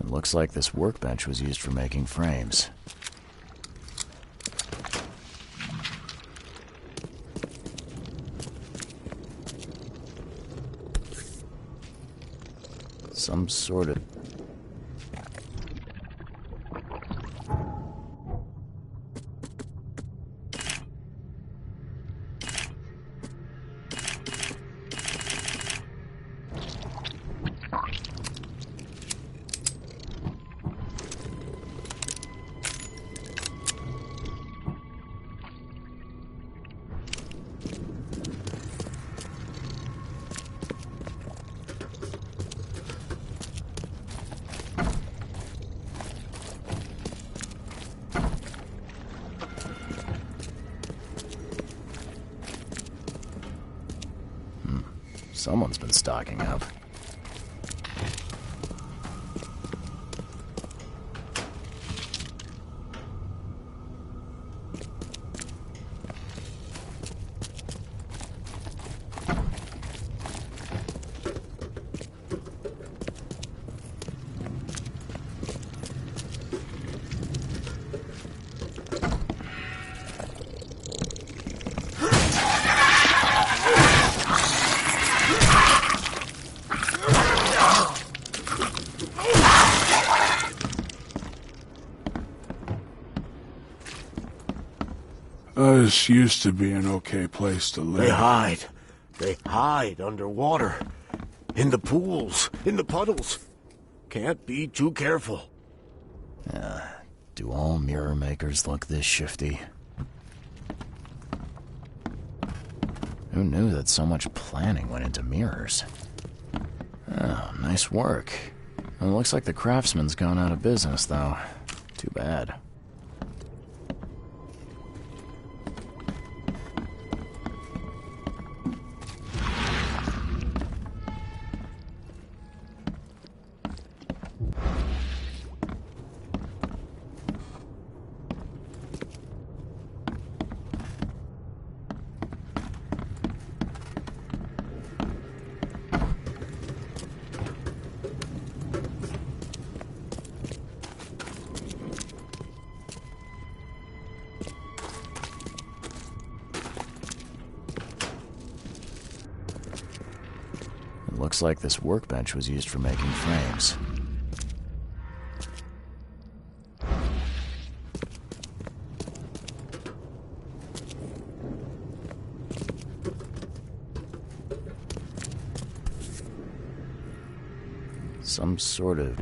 It looks like this workbench was used for making frames. Some sort of... Someone's been stocking up. This used to be an okay place to live. They hide underwater. In the pools, in the puddles. Can't be too careful. Do all mirror makers look this shifty? Who knew that so much planning went into mirrors? Oh, nice work. It looks like the craftsman's gone out of business, though. Too bad. Looks like this workbench was used for making frames. Some sort of...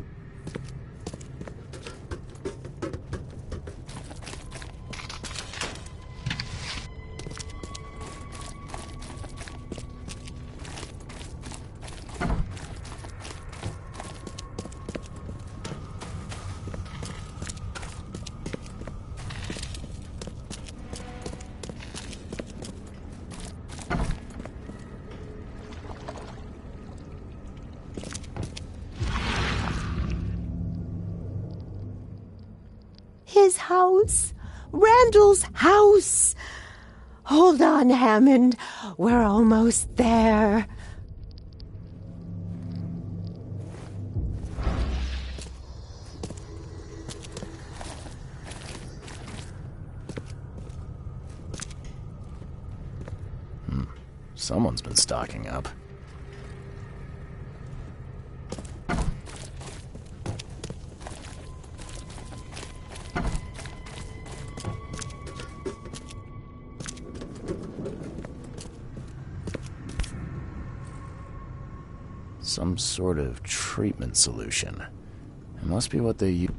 His house. Randall's house. Hold on, Hammond. We're almost there. Someone's been stocking up. Some sort of treatment solution. It must be what they use.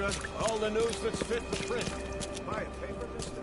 extra. All the news that's fit for print. Buy a paper, mister?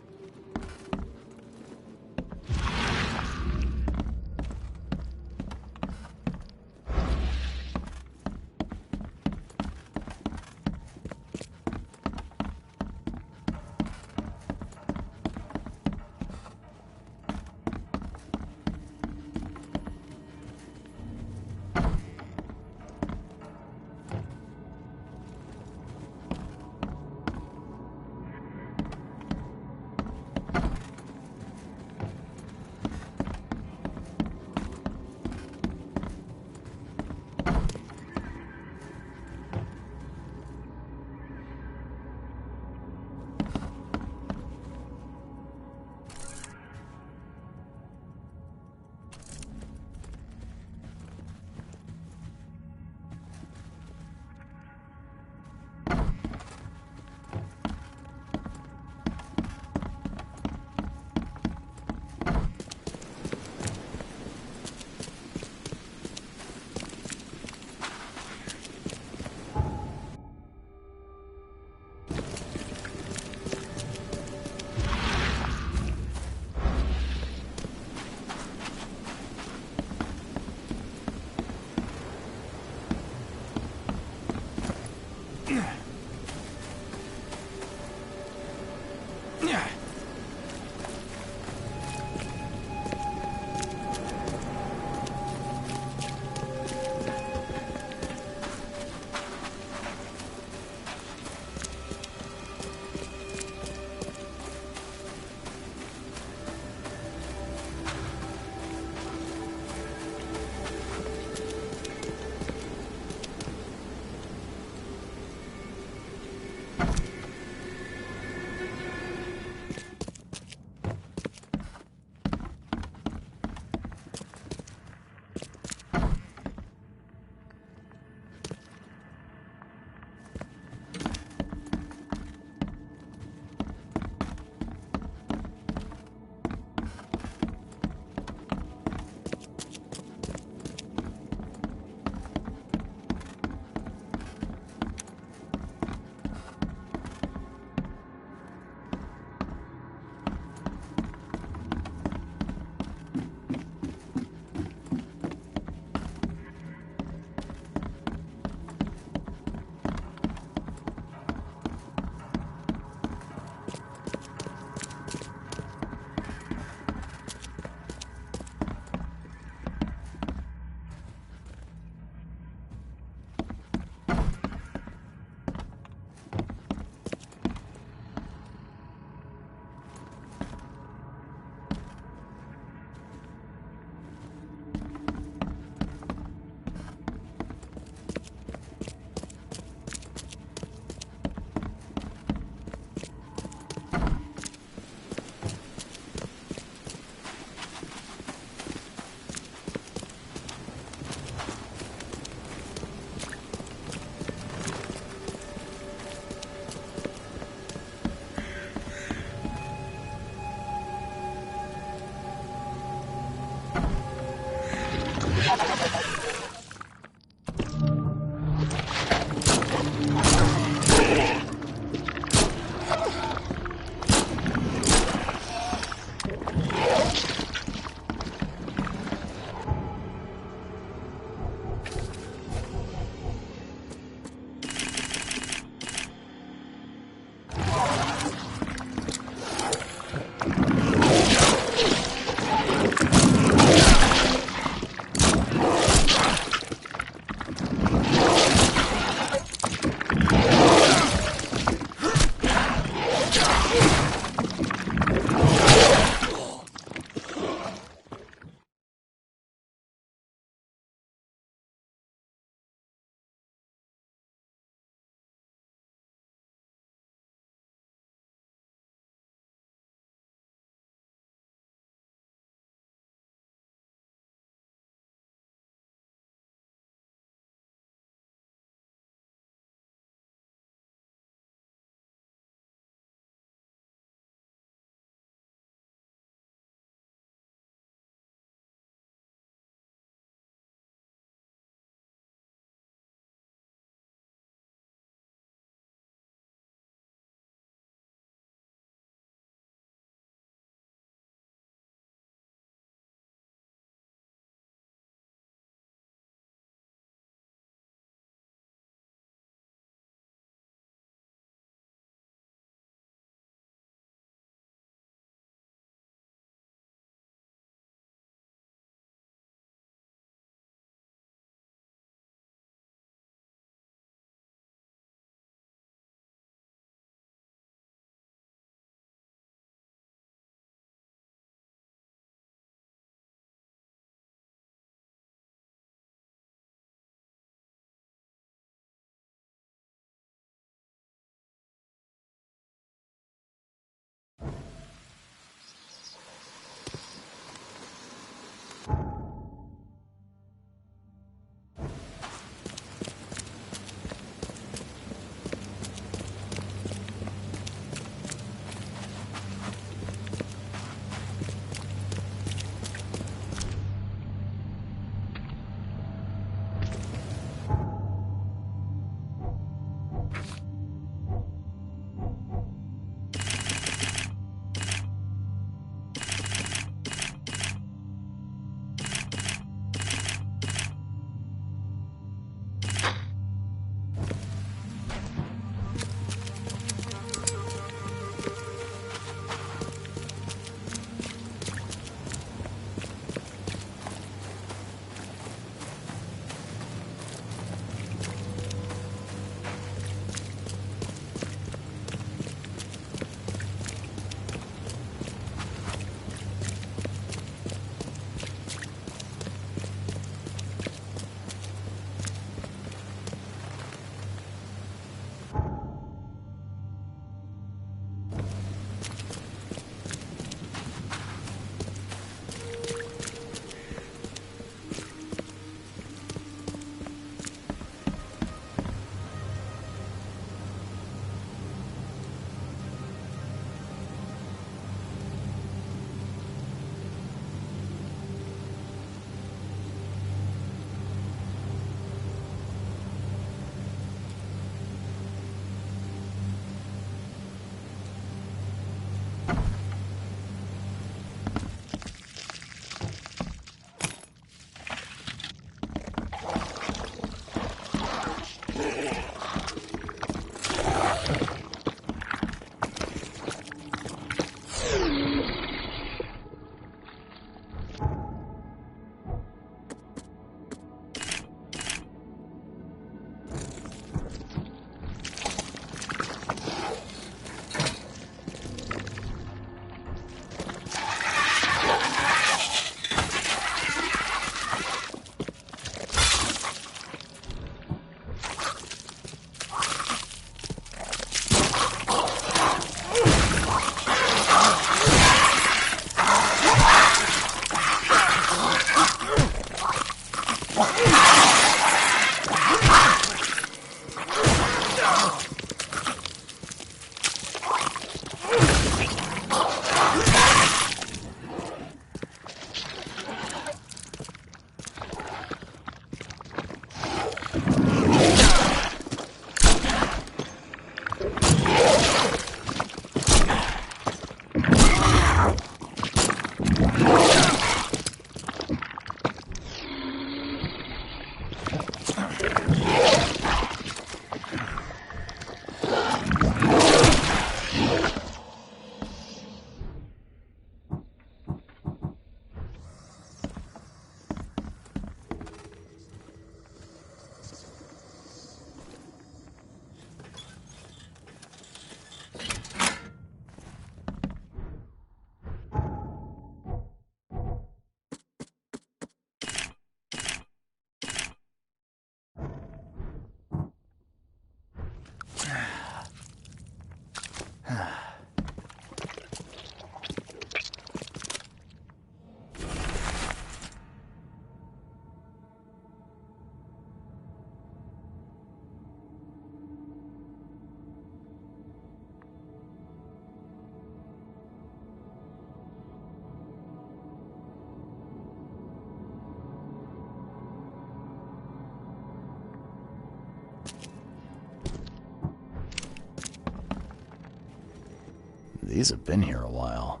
These have been here a while.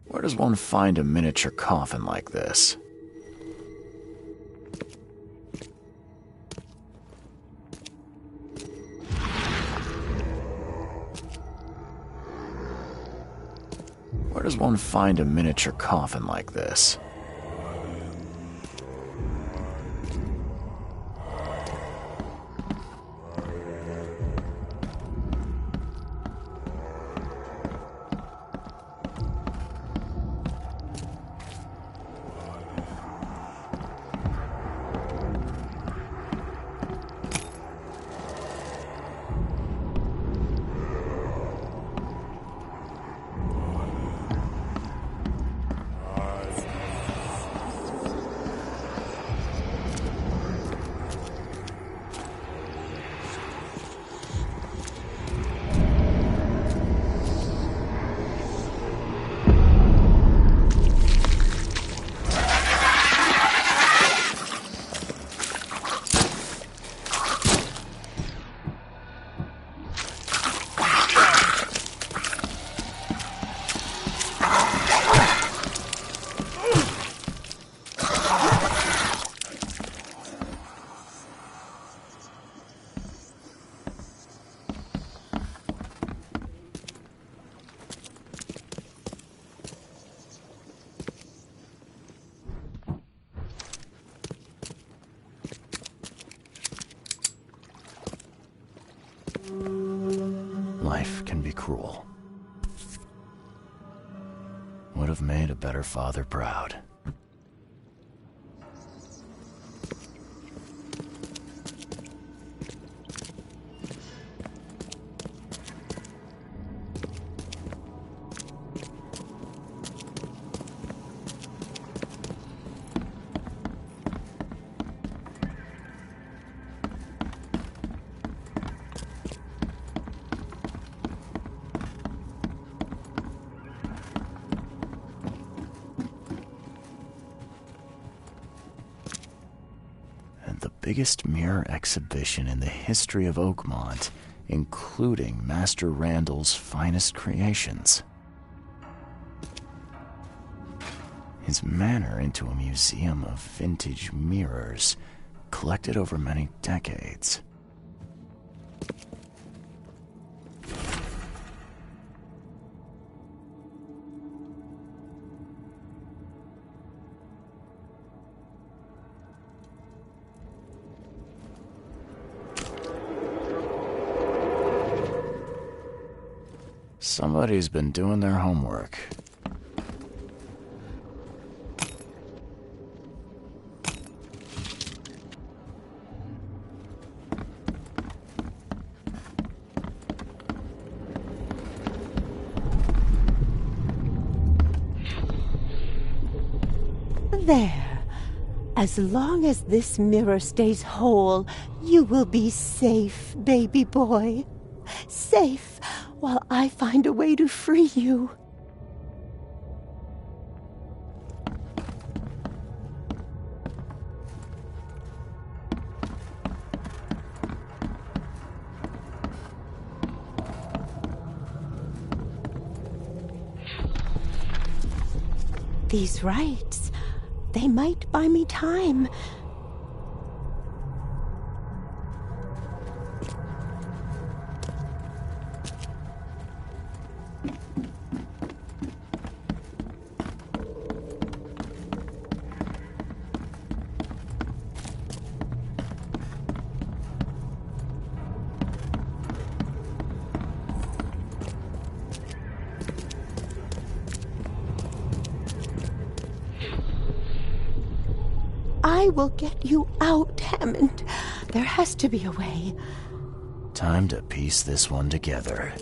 Where does one find a miniature coffin like this? Where does one find a miniature coffin like this? Life can be cruel. Would have made a better father proud. Biggest mirror exhibition in the history of Oakmont, including Master Randall's finest creations. His manor into a museum of vintage mirrors, collected over many decades. Somebody's been doing their homework. There. As long as this mirror stays whole, you will be safe, baby boy. Safe while I find a way to free you. These rites, they might buy me time. I will get you out, Hammond. There has to be a way. Time to piece this one together.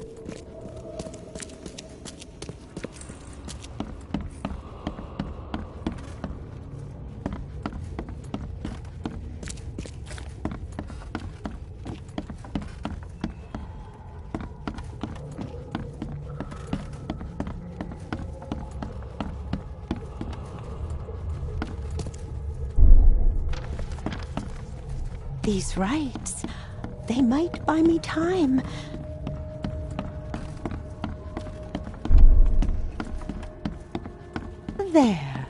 These rights, they might buy me time. There.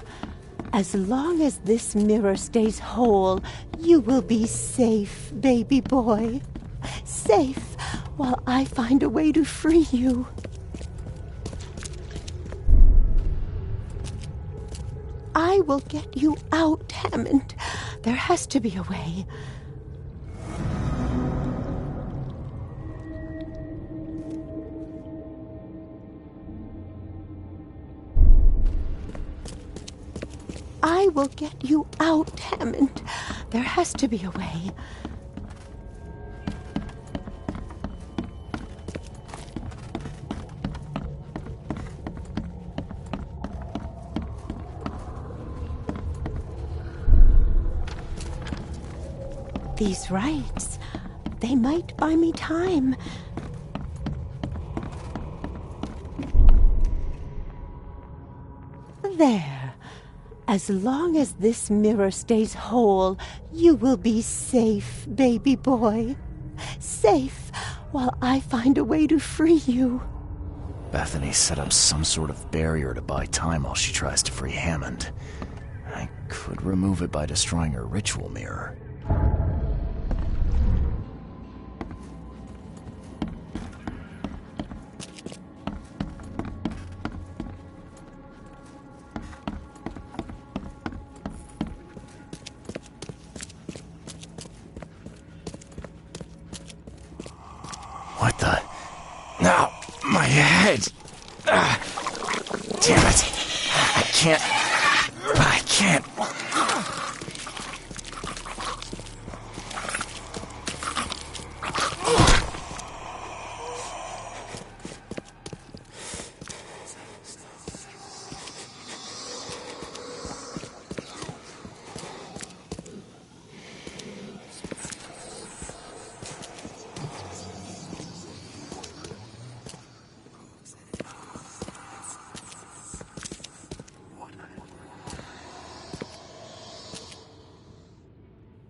As long as this mirror stays whole, you will be safe, baby boy. Safe while I find a way to free you. I will get you out, Hammond. There has to be a way. I will get you out, Hammond. There has to be a way. These rights, they might buy me time. There. As long as this mirror stays whole, you will be safe, baby boy. Safe while I find a way to free you. Bethany set up some sort of barrier to buy time while she tries to free Hammond. I could remove it by destroying her ritual mirror. What the? No, my head! Damn it! I can't.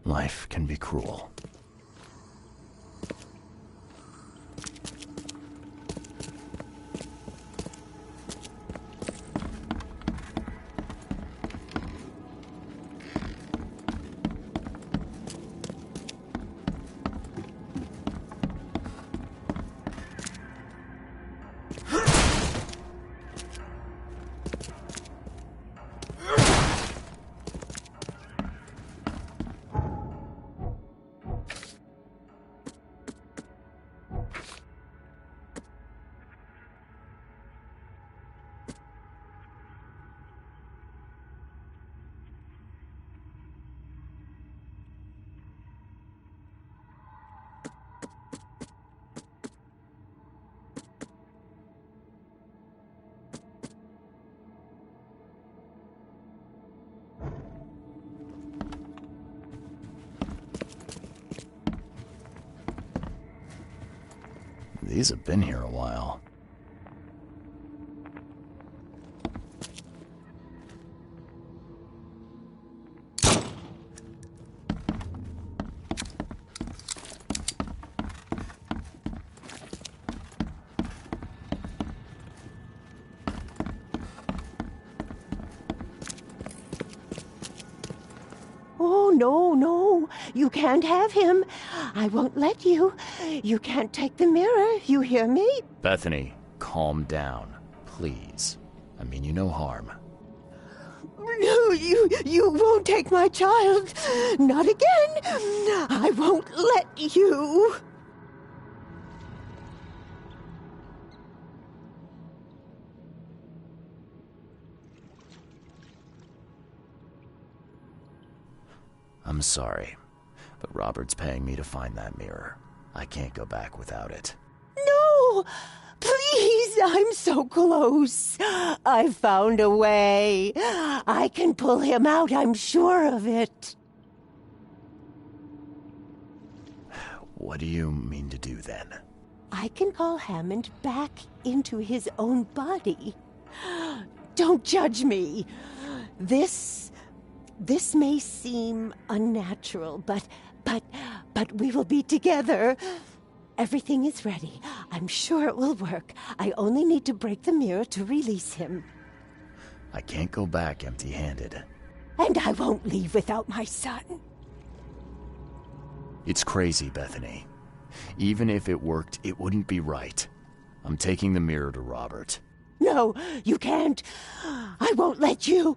Life can be cruel. These have been here a while. Oh, no. You can't have him. I won't let you. You can't take the mirror. You hear me? Bethany, calm down, please. I mean you no harm. No, you won't take my child. Not again. I won't let you. I'm sorry, but Robert's paying me to find that mirror. I can't go back without it. No! Please, I'm so close. I've found a way. I can pull him out, I'm sure of it. What do you mean to do then? I can call Hammond back into his own body. Don't judge me. This may seem unnatural, but we will be together. Everything is ready. I'm sure it will work. I only need to break the mirror to release him. I can't go back empty-handed. And I won't leave without my son. It's crazy, Bethany. Even if it worked, it wouldn't be right. I'm taking the mirror to Robert. No, you can't. I won't let you.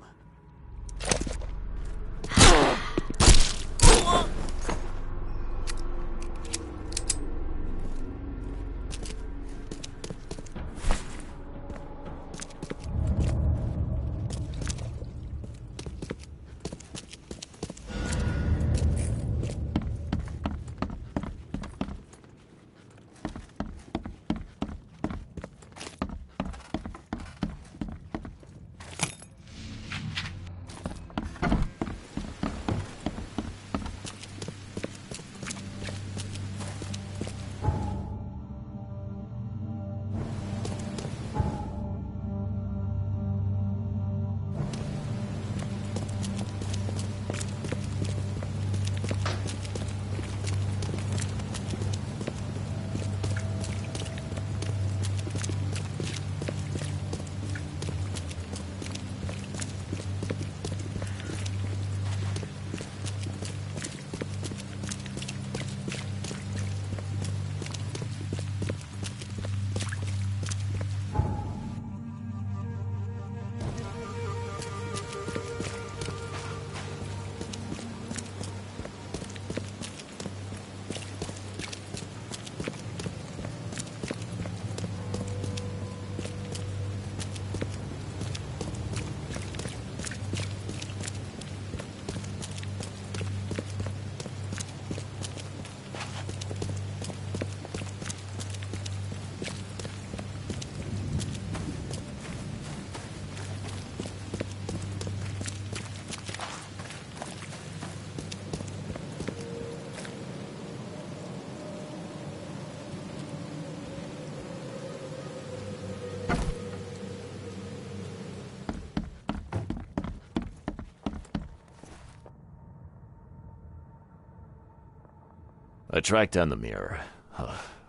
I tracked down the mirror.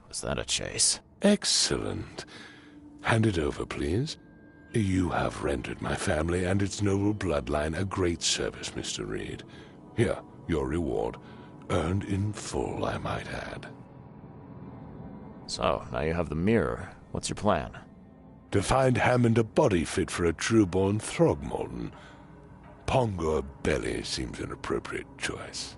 Was that a chase? Excellent. Hand it over, please. You have rendered my family and its noble bloodline a great service, Mr. Reed. Here, your reward. Earned in full, I might add. So, now you have the mirror. What's your plan? To find Hammond a body fit for a true-born Throgmorton. Pongo Belly seems an appropriate choice.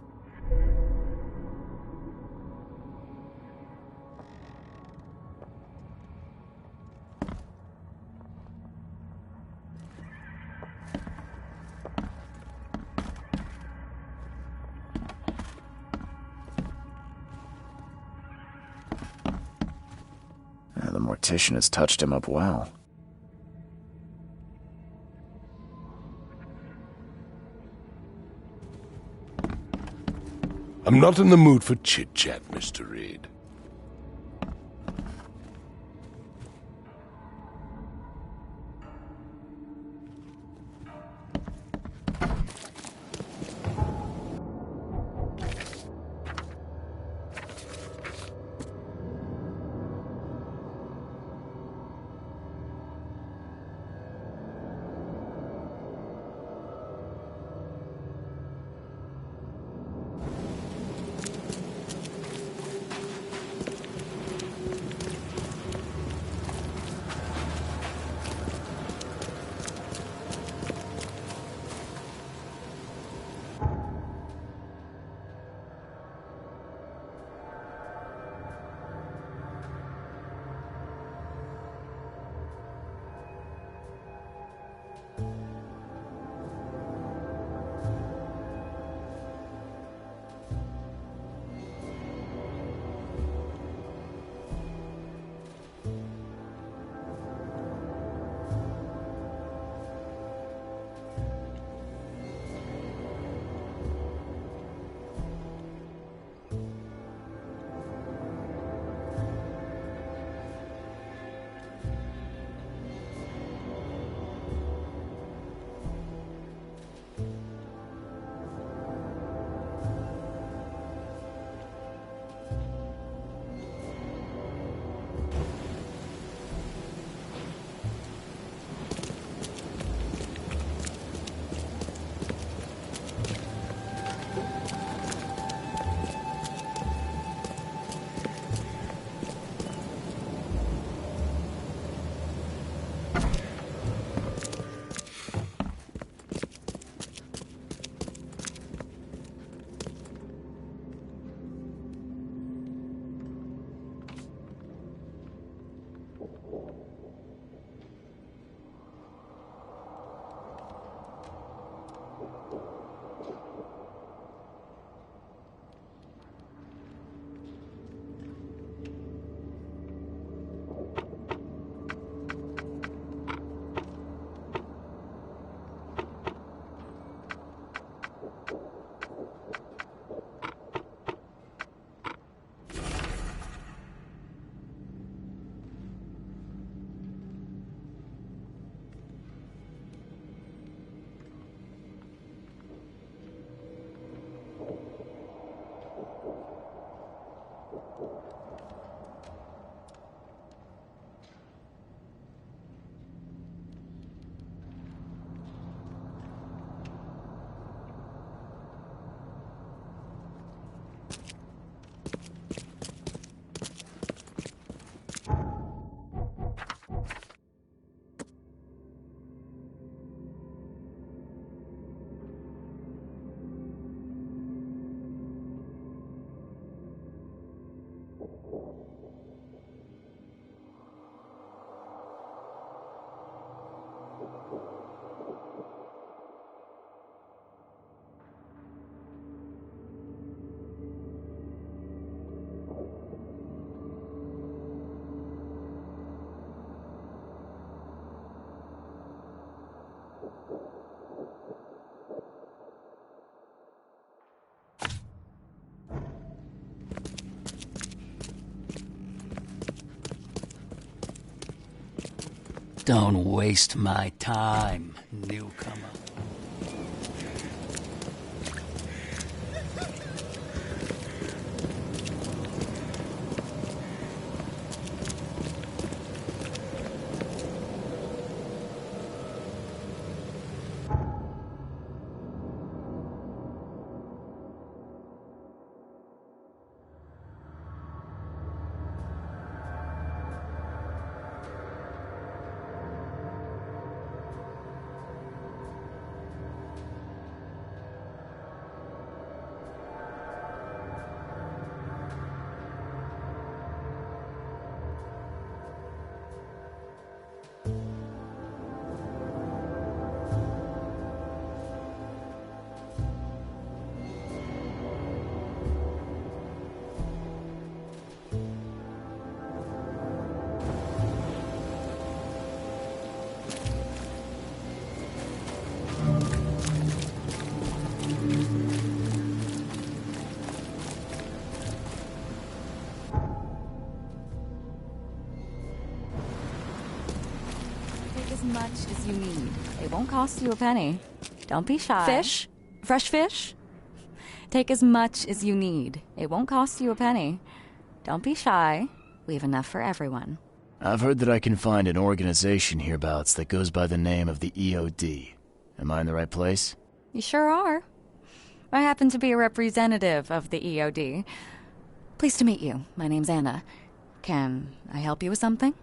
The mortician has touched him up well. I'm not in the mood for chit-chat, Mr. Reed. Don't waste my time, newcomer. As much as you need. It won't cost you a penny. Don't be shy. Fish? Fresh fish? Take as much as you need. It won't cost you a penny. Don't be shy. We have enough for everyone. I've heard that I can find an organization hereabouts that goes by the name of the EOD. Am I in the right place? You sure are. I happen to be a representative of the EOD. Pleased to meet you. My name's Anna. Can I help you with something?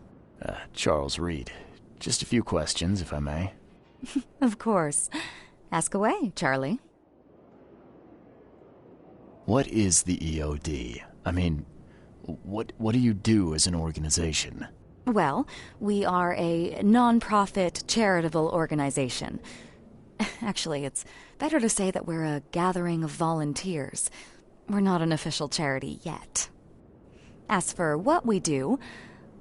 Charles Reed. Just a few questions, if I may. Of course. Ask away, Charlie. What is the EOD? I mean, what do you do as an organization? Well, we are a non-profit charitable organization. Actually, it's better to say that we're a gathering of volunteers. We're not an official charity yet. As for what we do,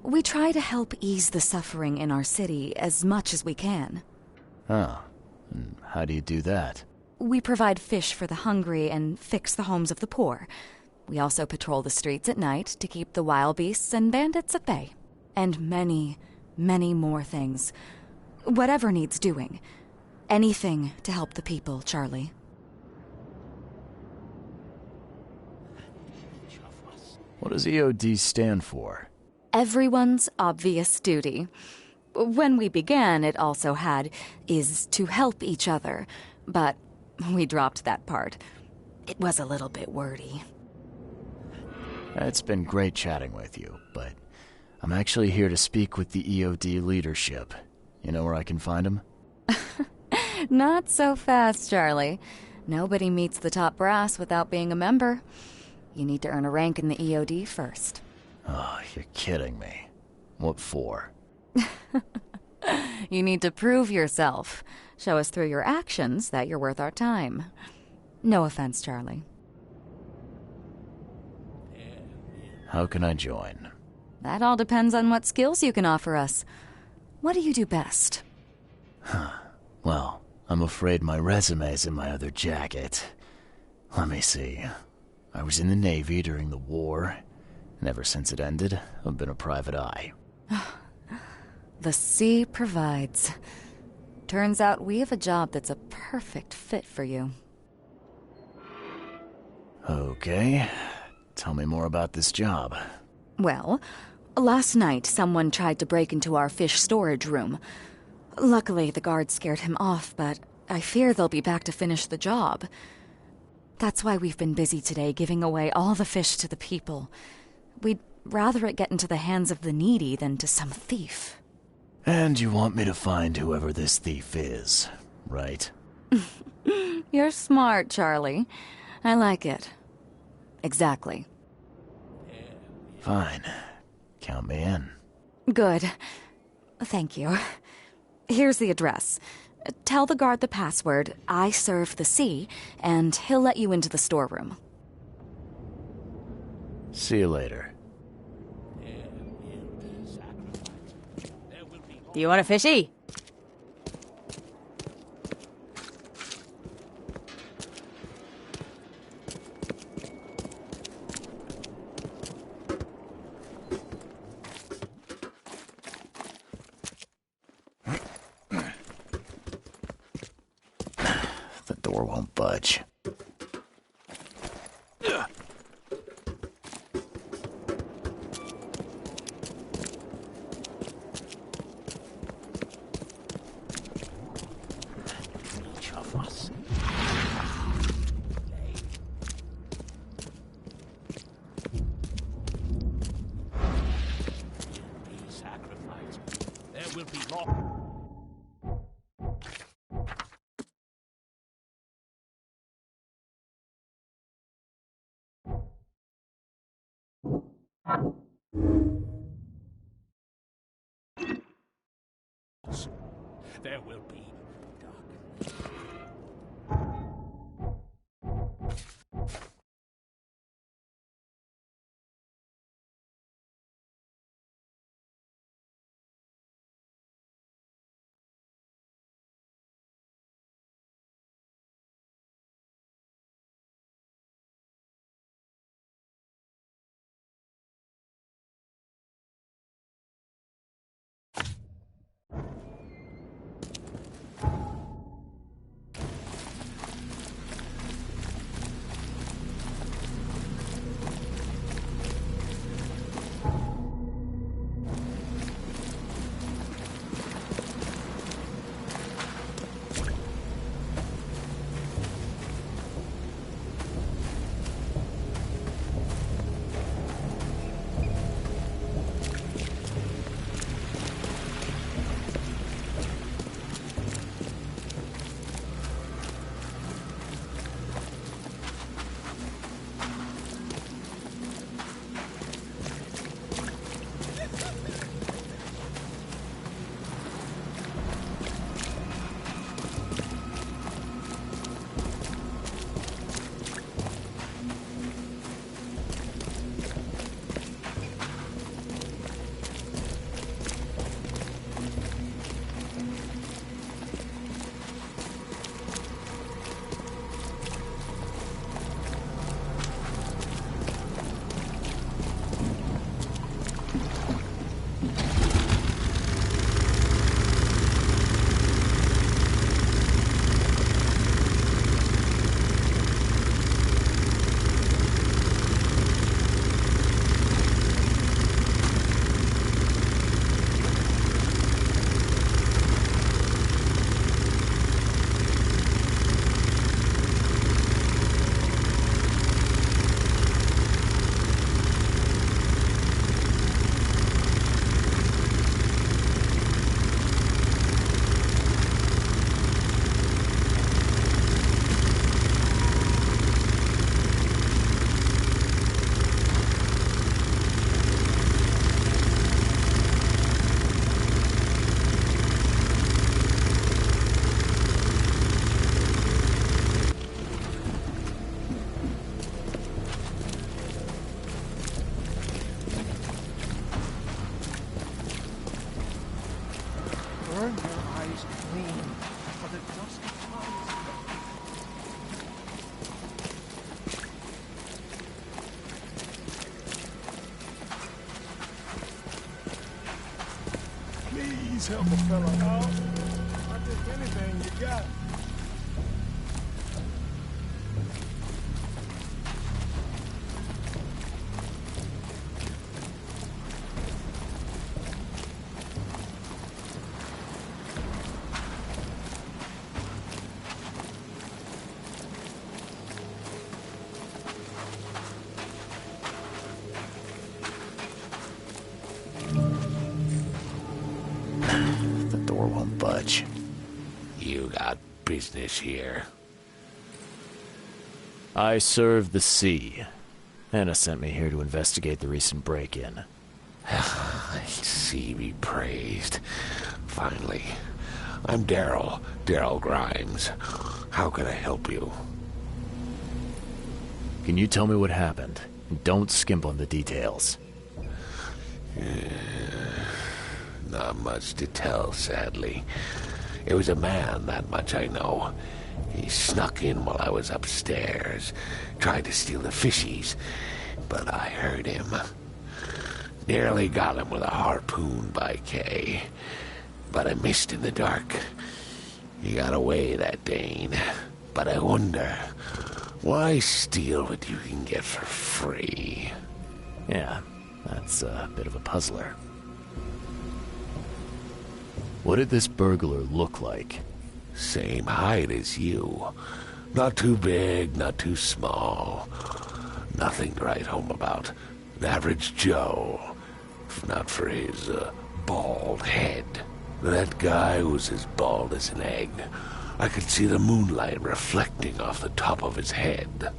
we try to help ease the suffering in our city as much as we can. Oh, and how do you do that? We provide fish for the hungry and fix the homes of the poor. We also patrol the streets at night to keep the wild beasts and bandits at bay. And many, many more things. Whatever needs doing. Anything to help the people, Charlie. What does EOD stand for? Everyone's obvious duty. When we began, it also had, is to help each other. But we dropped that part. It was a little bit wordy. It's been great chatting with you, but I'm actually here to speak with the EOD leadership. You know where I can find them? Not so fast, Charlie. Nobody meets the top brass without being a member. You need to earn a rank in the EOD first. Oh, you're kidding me. What for? You need to prove yourself. Show us through your actions that you're worth our time. No offense, Charlie. How can I join? That all depends on what skills you can offer us. What do you do best? Well, I'm afraid my resume's in my other jacket. Let me see. I was in the Navy during the war, and ever since it ended, I've been a private eye. The sea provides. Turns out we have a job that's a perfect fit for you. Okay. Tell me more about this job. Well, last night someone tried to break into our fish storage room. Luckily, the guards scared him off, but I fear they'll be back to finish the job. That's why we've been busy today giving away all the fish to the people. We'd rather it get into the hands of the needy than to some thief. And you want me to find whoever this thief is, right? You're smart, Charlie. I like it. Exactly. Fine. Count me in. Good. Thank you. Here's the address. Tell the guard the password, I serve the sea, and he'll let you into the storeroom. See you later. Do you want a fishy? door won't budge. Each of us. Be sacrificed. There will be law. There will be darkness. Burn your eyes clean, for the dusty clouds. Please help a fella out. I'll take anything you got. The door won't budge. You got business here. I serve the sea. Anna sent me here to investigate the recent break-in. Sea be praised. Finally. I'm Daryl Grimes. How can I help you? Can you tell me what happened? And don't skimp on the details. Not much to tell, sadly. It was a man, that much I know. He snuck in while I was upstairs, tried to steal the fishies, but I heard him. Nearly got him with a harpoon by Kay, but I missed in the dark. He got away, that Dane. But I wonder, why steal what you can get for free? Yeah, that's a bit of a puzzler. What did this burglar look like? Same height as you. Not too big, not too small. Nothing to write home about. An average Joe. If not for his, bald head. That guy was as bald as an egg. I could see the moonlight reflecting off the top of his head.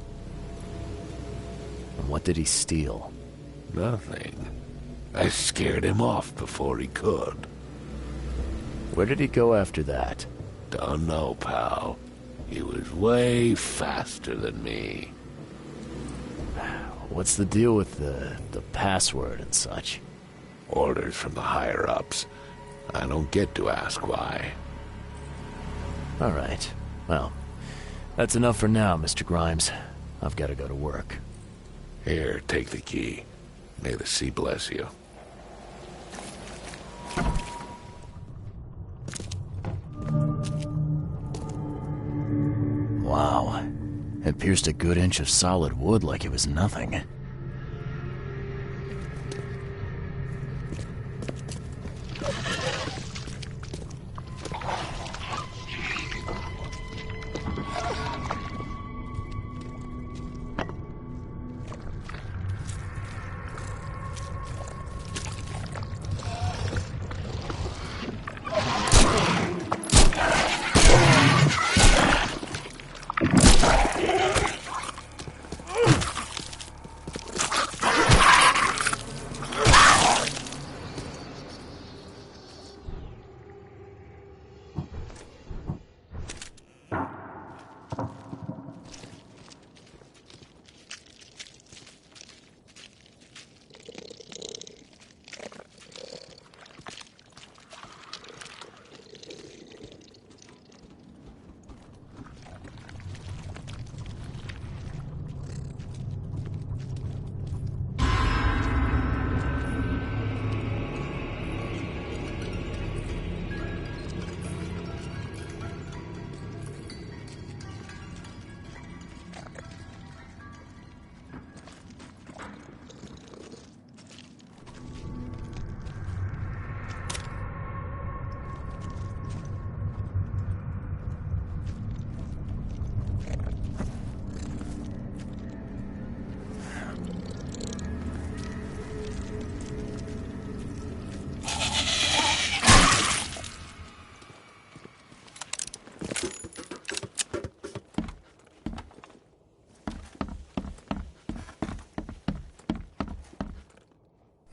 And what did he steal? Nothing. I scared him off before he could. Where did he go after that? Don't know, pal. He was way faster than me. What's the deal with the password and such? Orders from the higher-ups. I don't get to ask why. All right. Well, that's enough for now, Mr. Grimes. I've got to go to work. Here, take the key. May the sea bless you. Wow. It pierced a good inch of solid wood like it was nothing.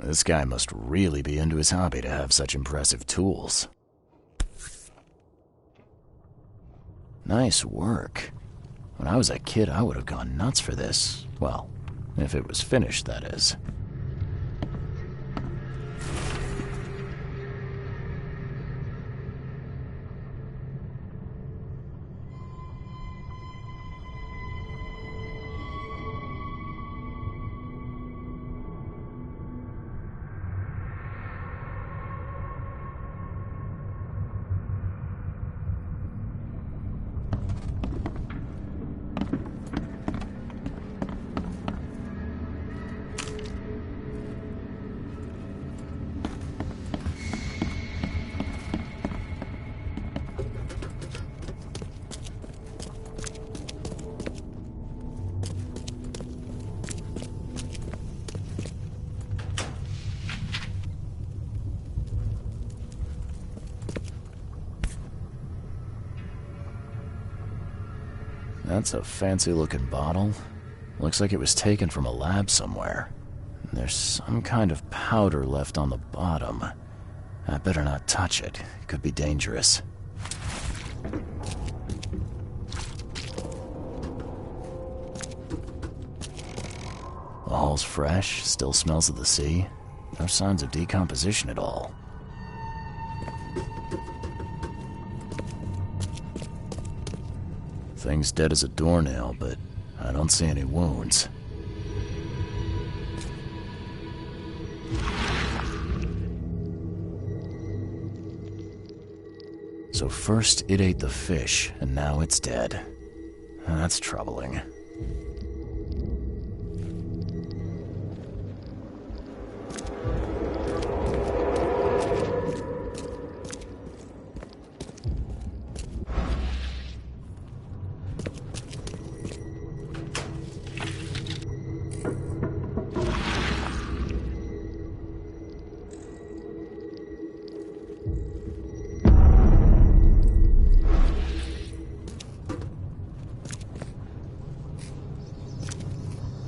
This guy must really be into his hobby to have such impressive tools. Nice work. When I was a kid, I would have gone nuts for this. Well, if it was finished, that is. That's a fancy-looking bottle. Looks like it was taken from a lab somewhere. There's some kind of powder left on the bottom. I better not touch it. It could be dangerous. The hull's fresh, still smells of the sea. No signs of decomposition at all. Thing's dead as a doornail, but I don't see any wounds. So first it ate the fish, and now it's dead. That's troubling.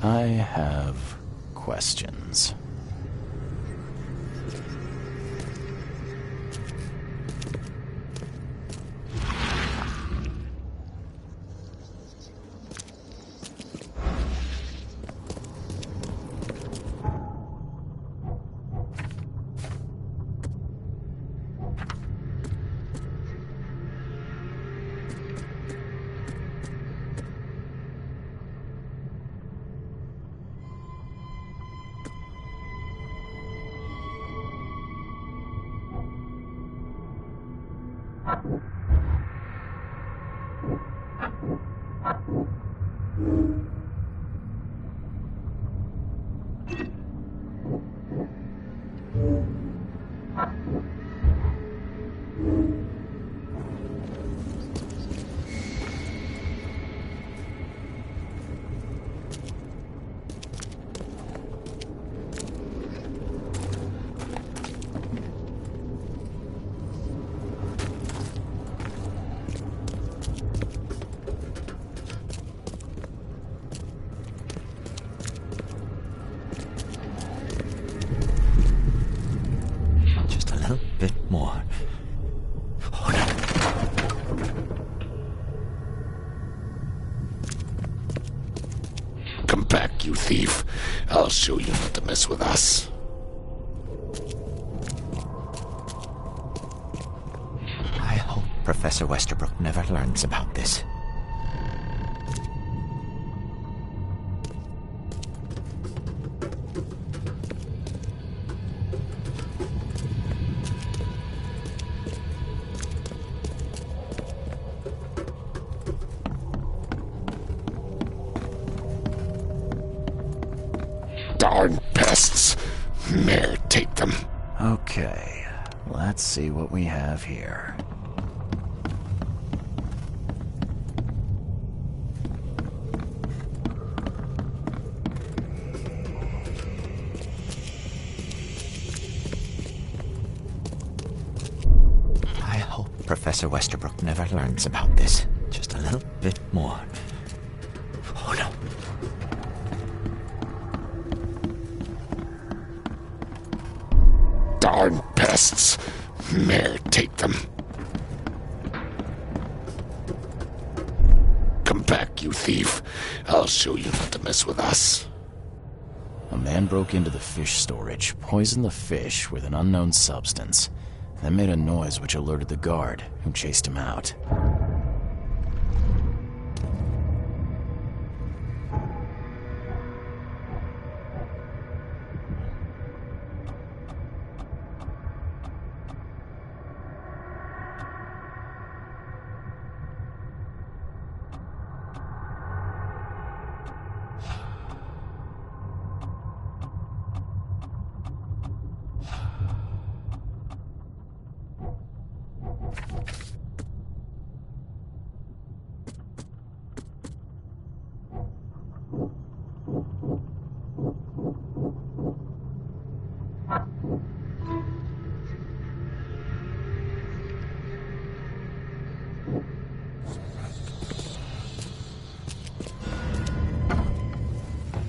I have questions. Just a little bit more. Oh, no. Come back, you thief. I'll show you not to mess with us. I hope Professor Westerbrook never learns about this. Darn pests. Mayor, take them. Okay, let's see what we have here. I hope Professor Westerbrook never learns about this. Just a little bit more. Oh, no. Darn pests. Mayor, take them. Come back, you thief. I'll show you not to mess with us. A man broke into the fish storage, poisoned the fish with an unknown substance, then made a noise which alerted the guard, who chased him out.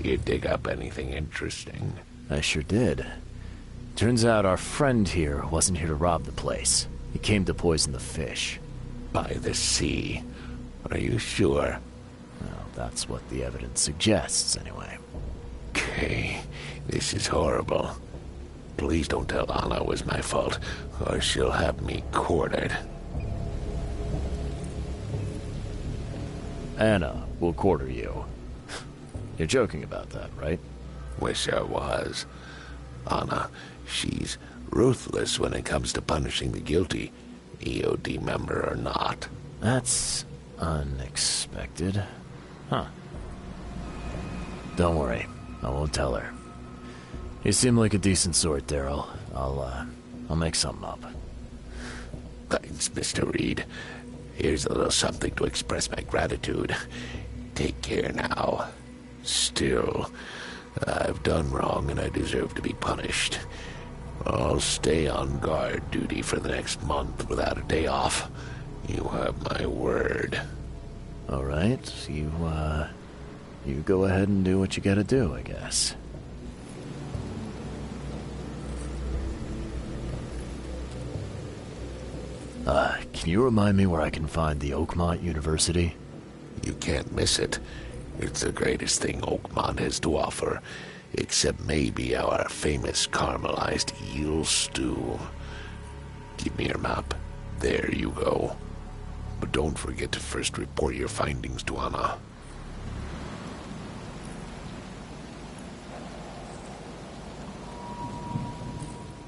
You dig up anything interesting? I sure did. Turns out our friend here wasn't here to rob the place. He came to poison the fish. By the sea. Are you sure? Well, that's what the evidence suggests, anyway. Okay, this is horrible. Please don't tell Anna it was my fault, or she'll have me quartered. Anna will quarter you. You're joking about that, right? Wish I was. Anna, she's ruthless when it comes to punishing the guilty, EOD member or not. That's unexpected. Huh. Don't worry. I won't tell her. You seem like a decent sort, Daryl. I'll make something up. Thanks, Mr. Reed. Here's a little something to express my gratitude. Take care now. Still, I've done wrong and I deserve to be punished. I'll stay on guard duty for the next month without a day off. You have my word. All right, you go ahead and do what you gotta do, I guess. Can you remind me where I can find the Oakmont University? You can't miss it. It's the greatest thing Oakmont has to offer, except maybe our famous caramelized eel stew. Give me your map. There you go. But don't forget to first report your findings to Anna.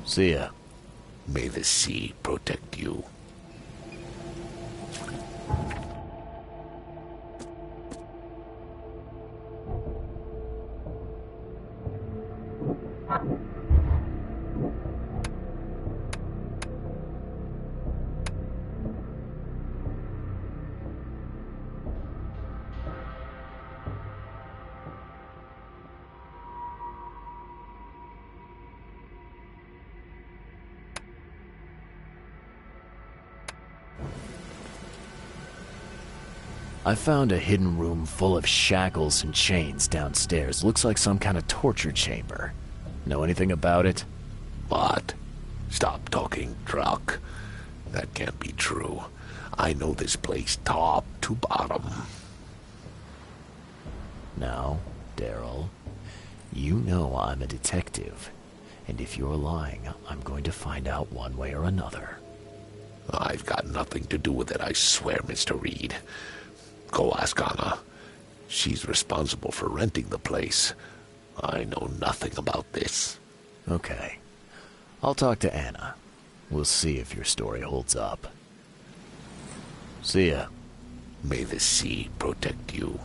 See ya. May the sea protect you. I found a hidden room full of shackles and chains downstairs. Looks like some kind of torture chamber. Know anything about it? What? Stop talking truck. That can't be true. I know this place top to bottom. Now, Daryl, you know I'm a detective. And if you're lying, I'm going to find out one way or another. I've got nothing to do with it, I swear, Mr. Reed. Go ask Anna. She's responsible for renting the place. I know nothing about this. Okay. I'll talk to Anna. We'll see if your story holds up. See ya. May the sea protect you.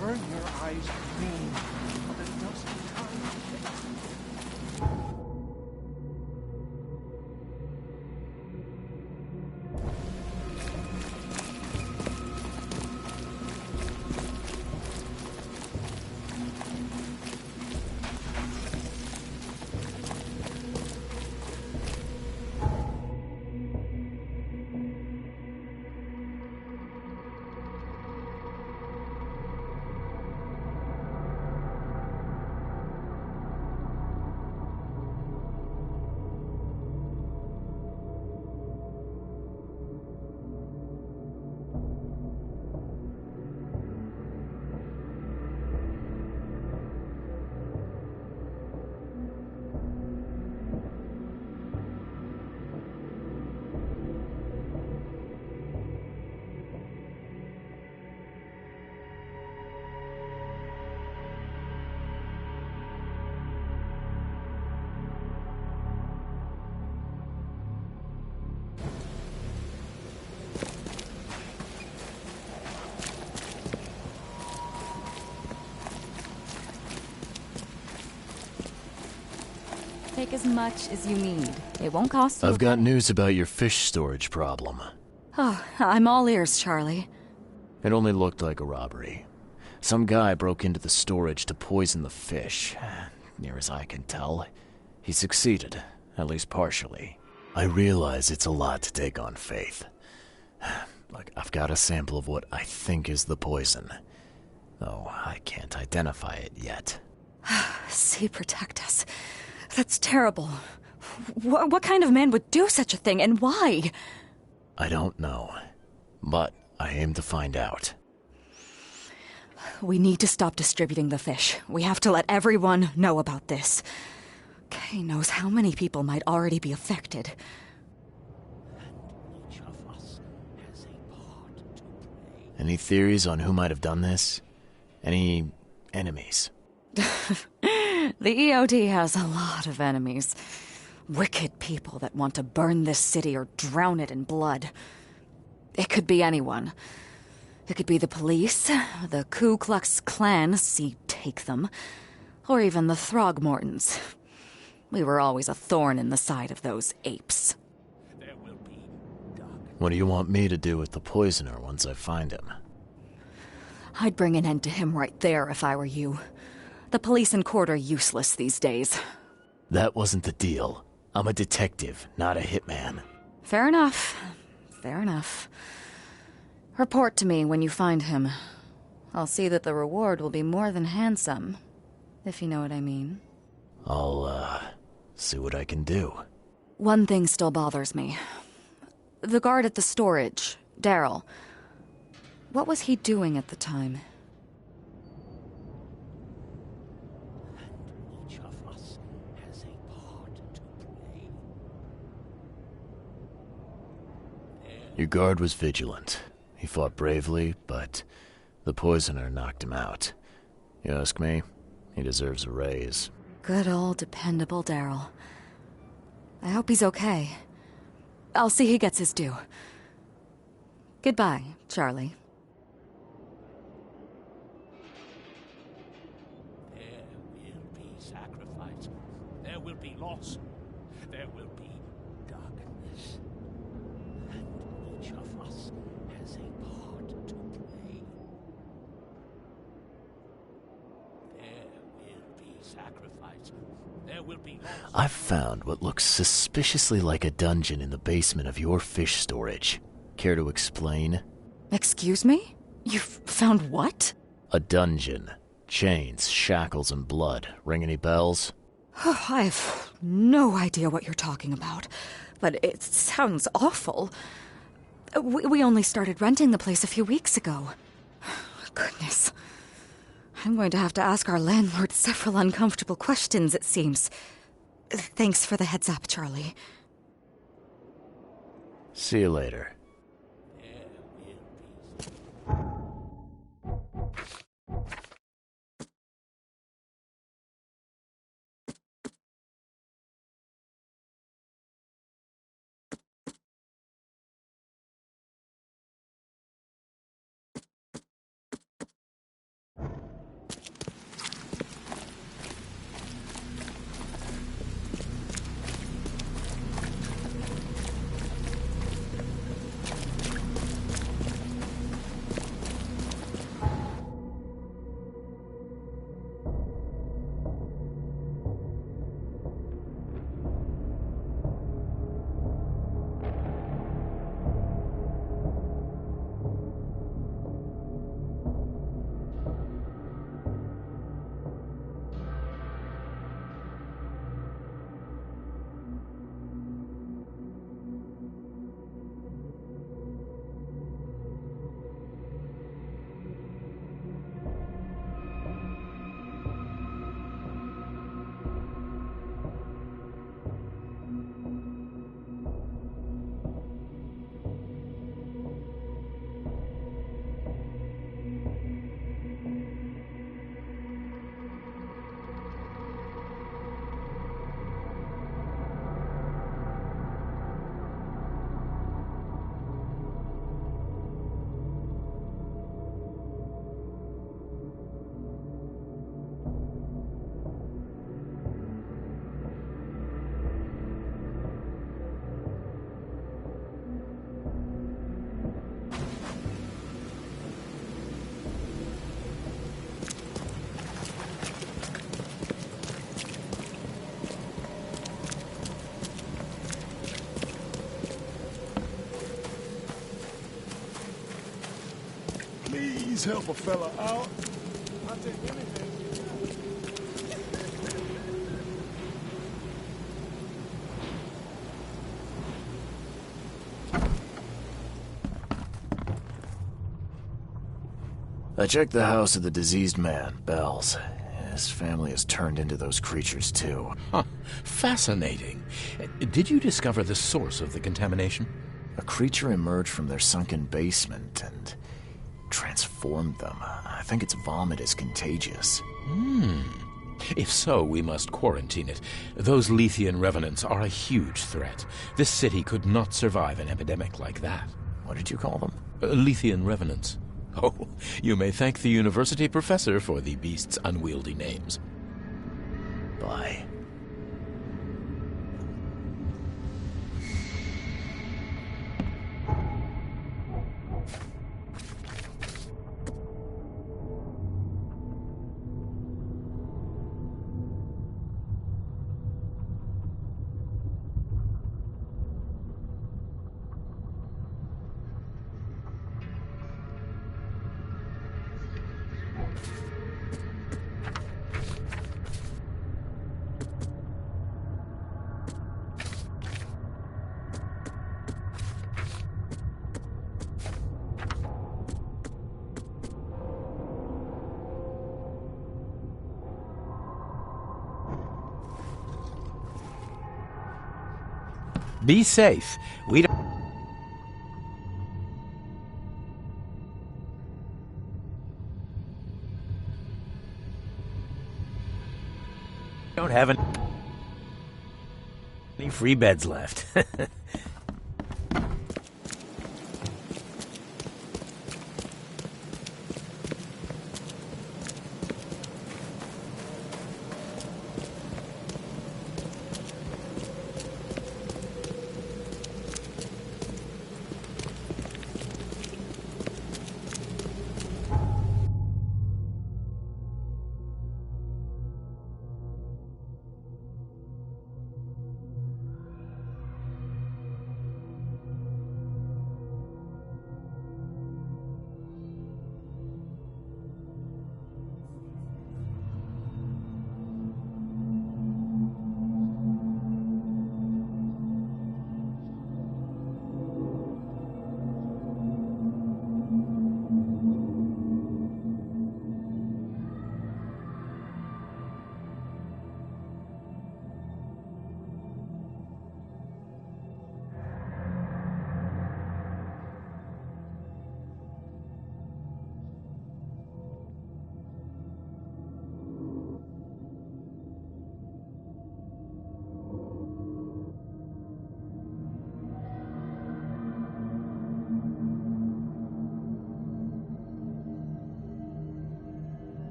Burn your eyes green for the dozen times. Take as much as you need. It won't cost you. I've got news about your fish storage problem. Oh, I'm all ears, Charlie. It only looked like a robbery. Some guy broke into the storage to poison the fish. Near as I can tell, he succeeded, at least partially. I realize it's a lot to take on faith. Look, I've got a sample of what I think is the poison, though I can't identify it yet. Sea protect us. That's terrible. What kind of man would do such a thing, and why? I don't know, but I aim to find out. We need to stop distributing the fish. We have to let everyone know about this. Kay knows how many people might already be affected. Each of us has a part to play. Any theories on who might have done this? Any enemies? The EOD has a lot of enemies. Wicked people that want to burn this city or drown it in blood. It could be anyone. It could be the police, the Ku Klux Klan, see take them, or even the Throgmortons. We were always a thorn in the side of those apes. There will be dark. What do you want me to do with the poisoner once I find him? I'd bring an end to him right there if I were you. The police and court are useless these days. That wasn't the deal. I'm a detective, not a hitman. Fair enough. Fair enough. Report to me when you find him. I'll see that the reward will be more than handsome, if you know what I mean. I'll, see what I can do. One thing still bothers me. The guard at the storage, Daryl. What was he doing at the time? Each of us has a part to play. Your guard was vigilant. He fought bravely, but the poisoner knocked him out. You ask me, he deserves a raise. Good old dependable Daryl. I hope he's okay. I'll see he gets his due. Goodbye, Charlie. There will be sacrifice. There will be loss. There will be darkness. And each of us has a part to play. There will be sacrifice. There will be loss. I've found what looks suspiciously like a dungeon in the basement of your fish storage. Care to explain? Excuse me? You've found what? A dungeon. Chains, shackles, and blood. Ring any bells? Oh, I have no idea what you're talking about, but it sounds awful. We only started renting the place a few weeks ago. Goodness. I'm going to have to ask our landlord several uncomfortable questions, it seems. Thanks for the heads up, Charlie. See you later. Please help a fella out. I'll take anything. I checked the house of the diseased man, Bells. His family has turned into those creatures, too. Huh. Fascinating. Did you discover the source of the contamination? A creature emerged from their sunken basement and transformed them. I think its vomit is contagious. If so, we must quarantine it. Those Lethian revenants are a huge threat. This city could not survive an epidemic like that. What did you call them? Lethian revenants. Oh, you may thank the university professor for the beast's unwieldy names. Bye. Be safe. We don't have any free beds left.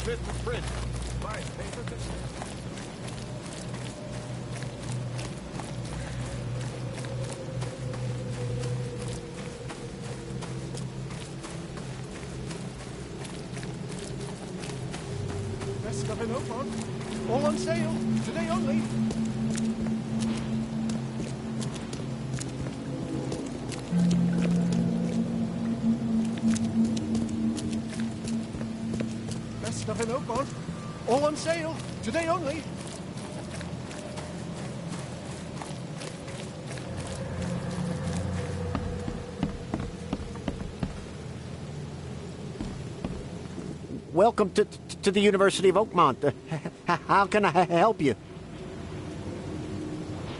Mr. Prince. My paper. Best stuff in Oakmont. All on sale. Today only. Best stuff in Oakmont. All on sale. Today only. Welcome to the University of Oakmont. How can I help you?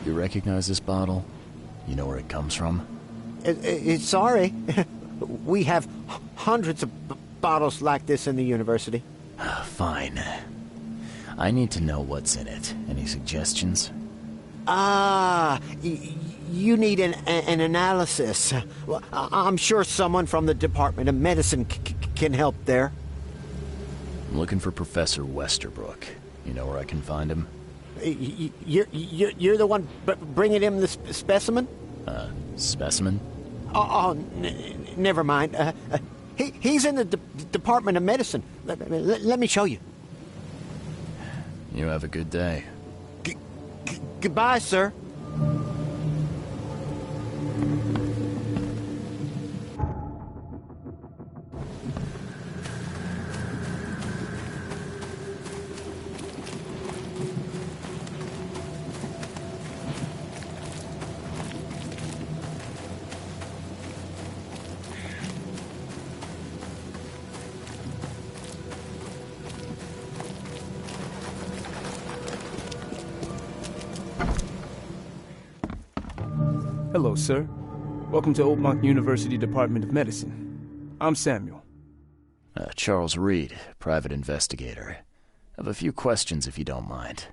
You recognize this bottle? You know where it comes from? Sorry. We have hundreds of bottles like this in the university. Fine. I need to know what's in it. Any suggestions? You need an analysis. Well, I'm sure someone from the Department of Medicine can help there. I'm looking for Professor Westerbrook. You know where I can find him? You're the one bringing him the specimen? Specimen? Never mind. He's in the Department of Medicine. Let me show you. You have a good day. Goodbye, sir. Hello, sir. Welcome to Oakmont University Department of Medicine. I'm Samuel. Charles Reed, private investigator. I have a few questions if you don't mind.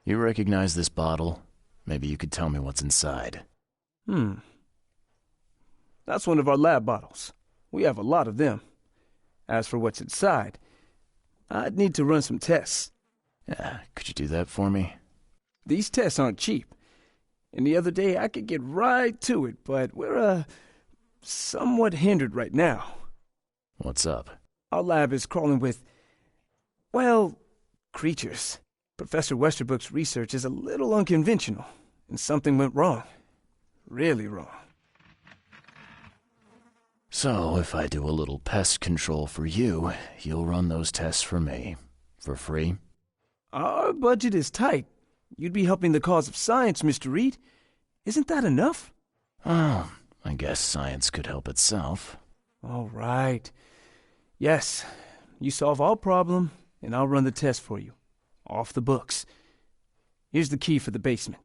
You recognize this bottle? Maybe you could tell me what's inside. That's one of our lab bottles. We have a lot of them. As for what's inside, I'd need to run some tests. Could you do that for me? These tests aren't cheap. And the other day I could get right to it, but we're, somewhat hindered right now. What's up? Our lab is crawling with, well, creatures. Professor Westerbrook's research is a little unconventional, and something went wrong. Really wrong. So, if I do a little pest control for you, you'll run those tests for me. For free? Our budget is tight. You'd be helping the cause of science, Mr. Reed. Isn't that enough? Oh, I guess science could help itself. All right. Yes, you solve our problem, and I'll run the test for you. Off the books. Here's the key for the basement.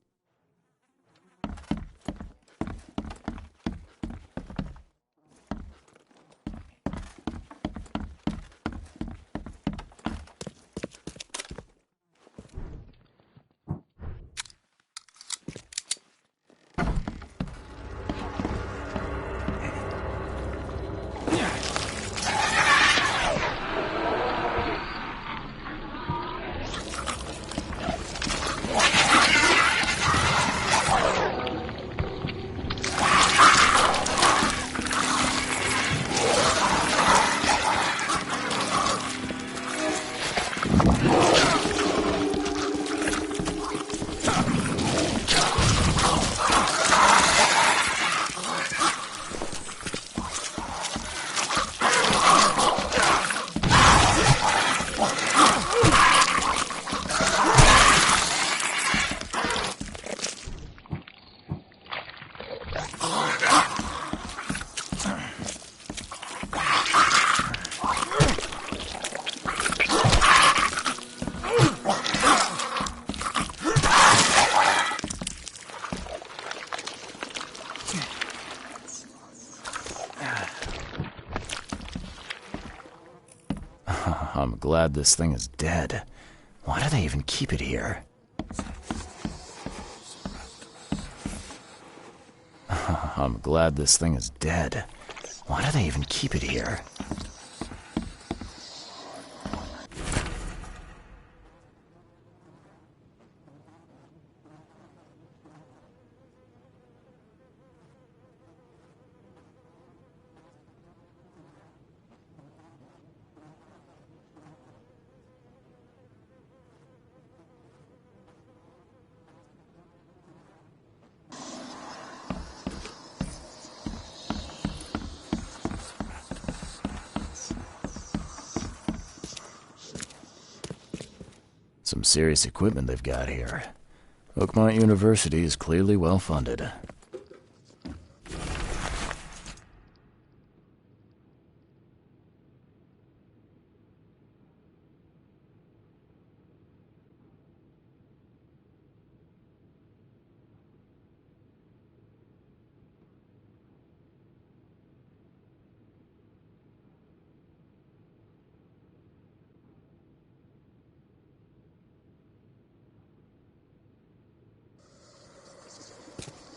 I'm glad this thing is dead. Why do they even keep it here? I'm glad this thing is dead. Why do they even keep it here? Some serious equipment they've got here. Oakmont University is clearly well funded.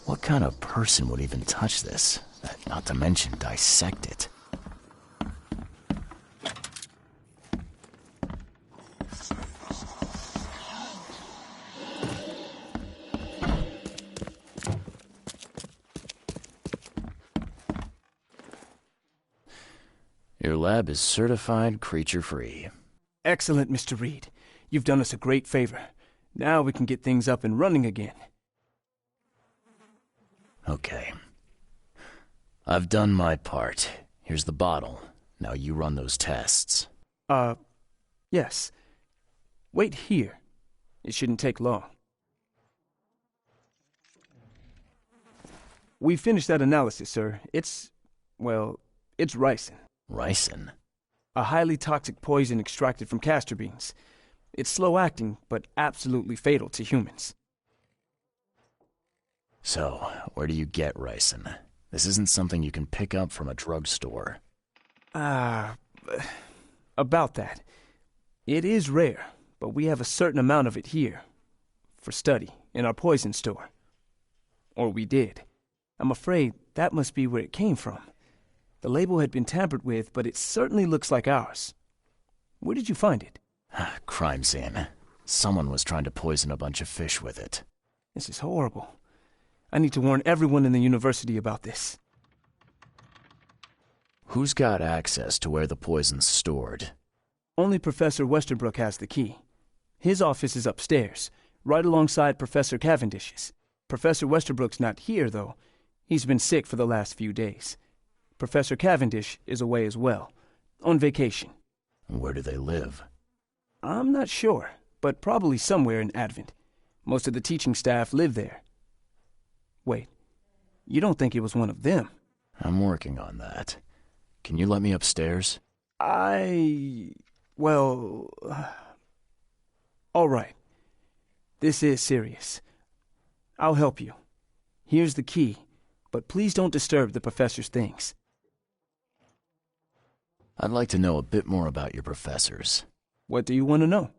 What kind of person would even touch this? Not to mention dissect it. Your lab is certified creature-free. Excellent, Mr. Reed. You've done us a great favor. Now we can get things up and running again. Okay. I've done my part. Here's the bottle. Now you run those tests. Yes. Wait here. It shouldn't take long. We finished that analysis, sir. It's ricin. Ricin? A highly toxic poison extracted from castor beans. It's slow-acting, but absolutely fatal to humans. So, where do you get ricin? This isn't something you can pick up from a drugstore. About that. It is rare, but we have a certain amount of it here. For study, in our poison store. Or we did. I'm afraid that must be where it came from. The label had been tampered with, but it certainly looks like ours. Where did you find it? Crime scene. Someone was trying to poison a bunch of fish with it. This is horrible. I need to warn everyone in the university about this. Who's got access to where the poison's stored? Only Professor Westerbrook has the key. His office is upstairs, right alongside Professor Cavendish's. Professor Westerbrook's not here, though. He's been sick for the last few days. Professor Cavendish is away as well, on vacation. Where do they live? I'm not sure, but probably somewhere in Advent. Most of the teaching staff live there. Wait, you don't think it was one of them? I'm working on that. Can you let me upstairs? All right. This is serious. I'll help you. Here's the key, but please don't disturb the professor's things. I'd like to know a bit more about your professors. What do you want to know?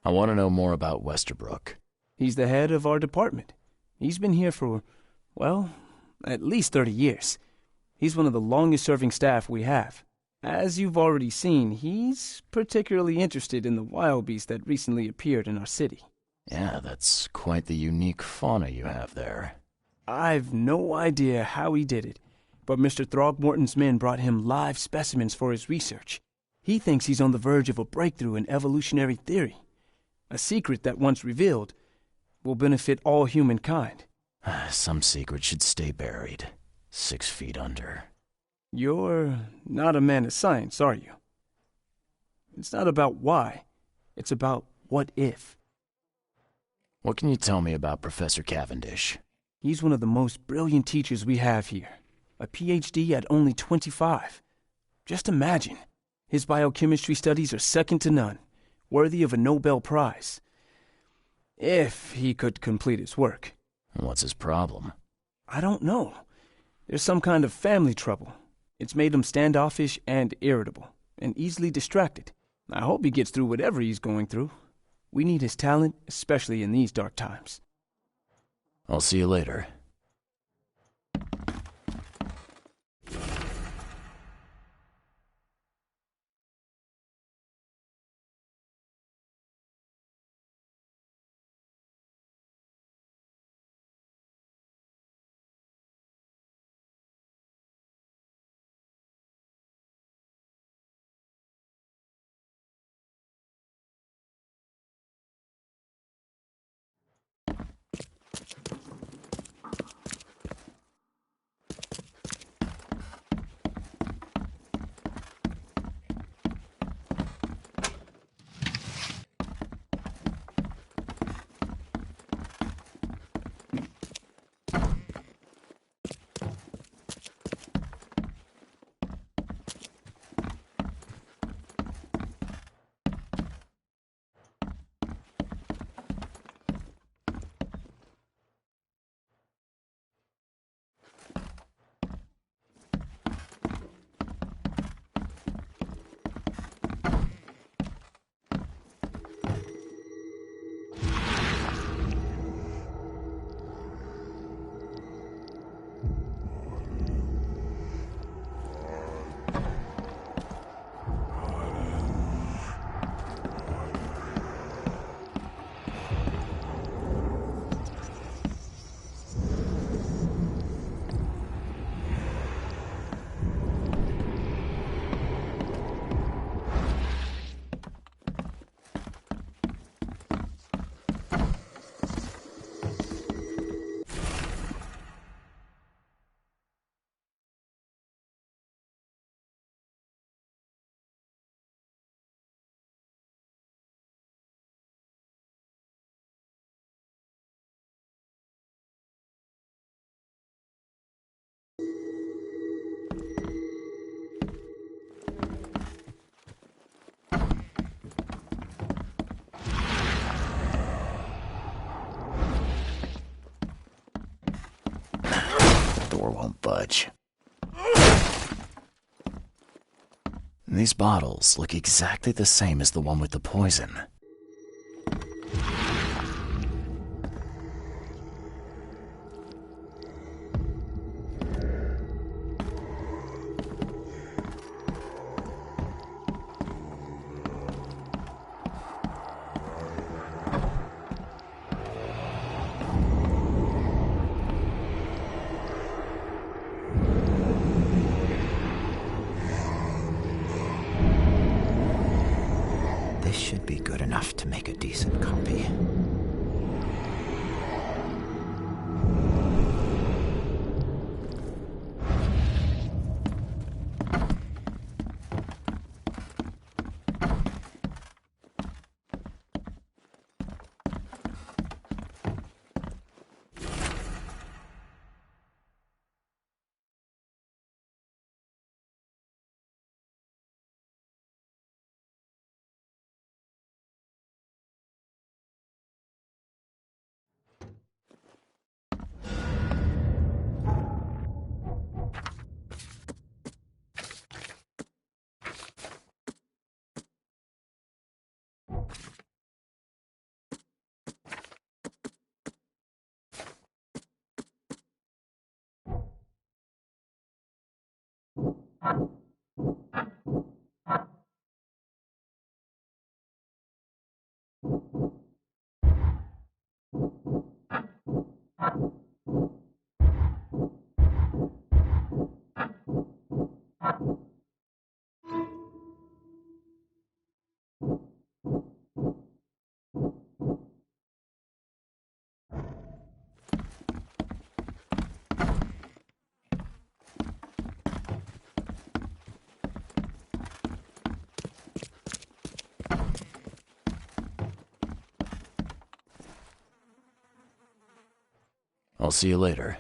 I want to know more about Westerbrook. He's the head of our department. He's been here for, at least 30 years. He's one of the longest-serving staff we have. As you've already seen, he's particularly interested in the wild beast that recently appeared in our city. Yeah, that's quite the unique fauna you have there. I've no idea how he did it, but Mr. Throgmorton's men brought him live specimens for his research. He thinks he's on the verge of a breakthrough in evolutionary theory. A secret that, once revealed, will benefit all humankind. Some secret should stay buried, 6 feet under. You're not a man of science, are you? It's not about why. It's about what if. What can you tell me about Professor Cavendish? He's one of the most brilliant teachers we have here. A PhD at only 25. Just imagine. His biochemistry studies are second to none, worthy of a Nobel Prize. If he could complete his work. What's his problem? I don't know. There's some kind of family trouble. It's made him standoffish and irritable, and easily distracted. I hope he gets through whatever he's going through. We need his talent, especially in these dark times. I'll see you later. won't budge. These bottles look exactly the same as the one with the poison. This should be good enough to make a decent copy. I'll see you later.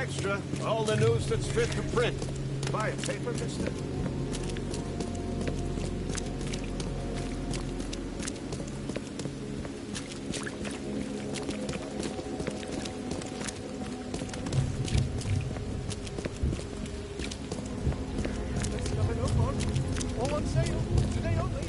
extra. All the news that's fit to print. Buy a paper, mister? All on sale. Today only.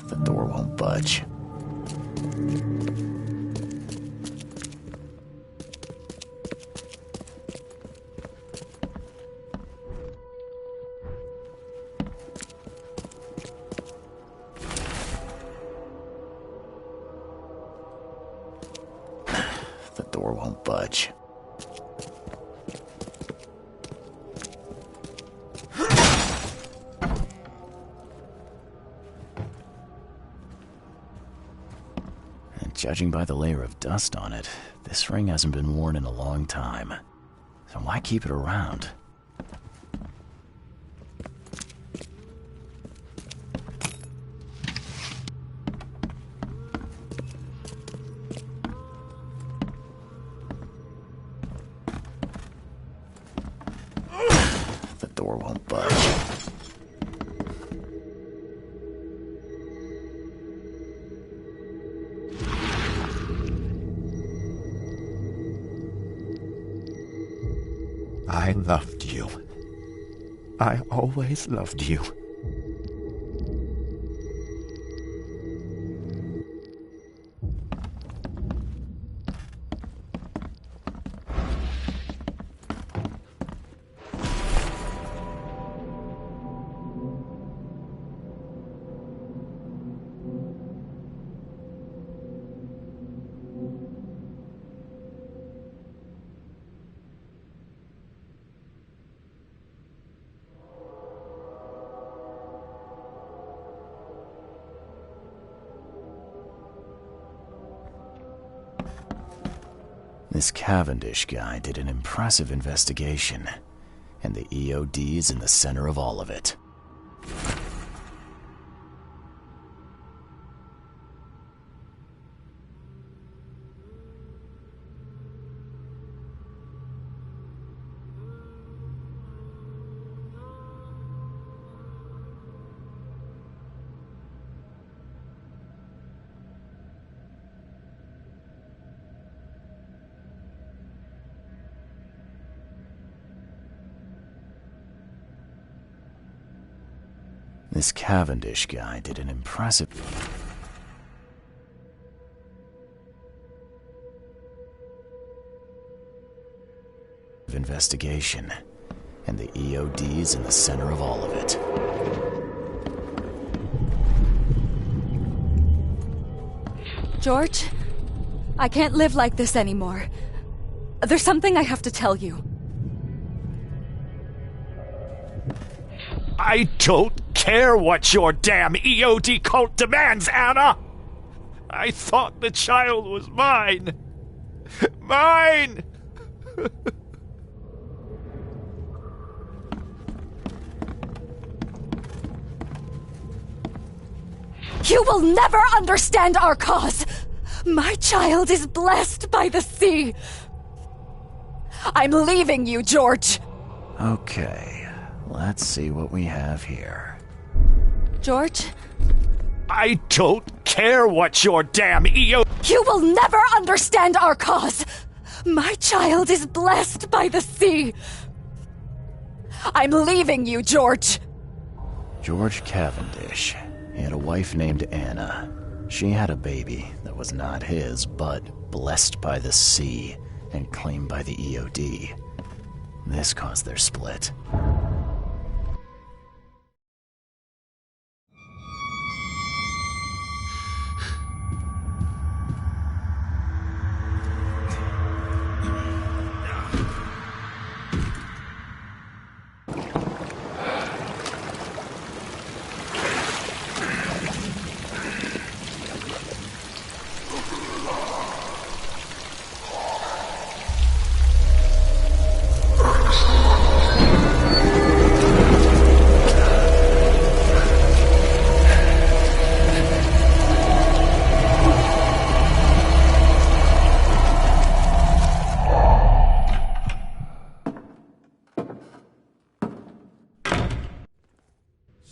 The door won't budge. The door won't budge. And judging by the layer of dust on it, this ring hasn't been worn in a long time. So why keep it around? The door won't budge. I loved you. I always loved you. This Cavendish guy did an impressive investigation, and the EOD is in the center of all of it. This Cavendish guy did an impressive investigation, and the EOD is in the center of all of it. George, I can't live like this anymore. There's something I have to tell you. I don't care what your damn EOD cult demands, Anna! I thought the child was mine! Mine! You will never understand our cause! My child is blessed by the sea! I'm leaving you, George! Okay, let's see what we have here. George? I don't care what your damn EO... You will never understand our cause! My child is blessed by the sea! I'm leaving you, George! George Cavendish. He had a wife named Anna. She had a baby that was not his, but blessed by the sea and claimed by the EOD. This caused their split.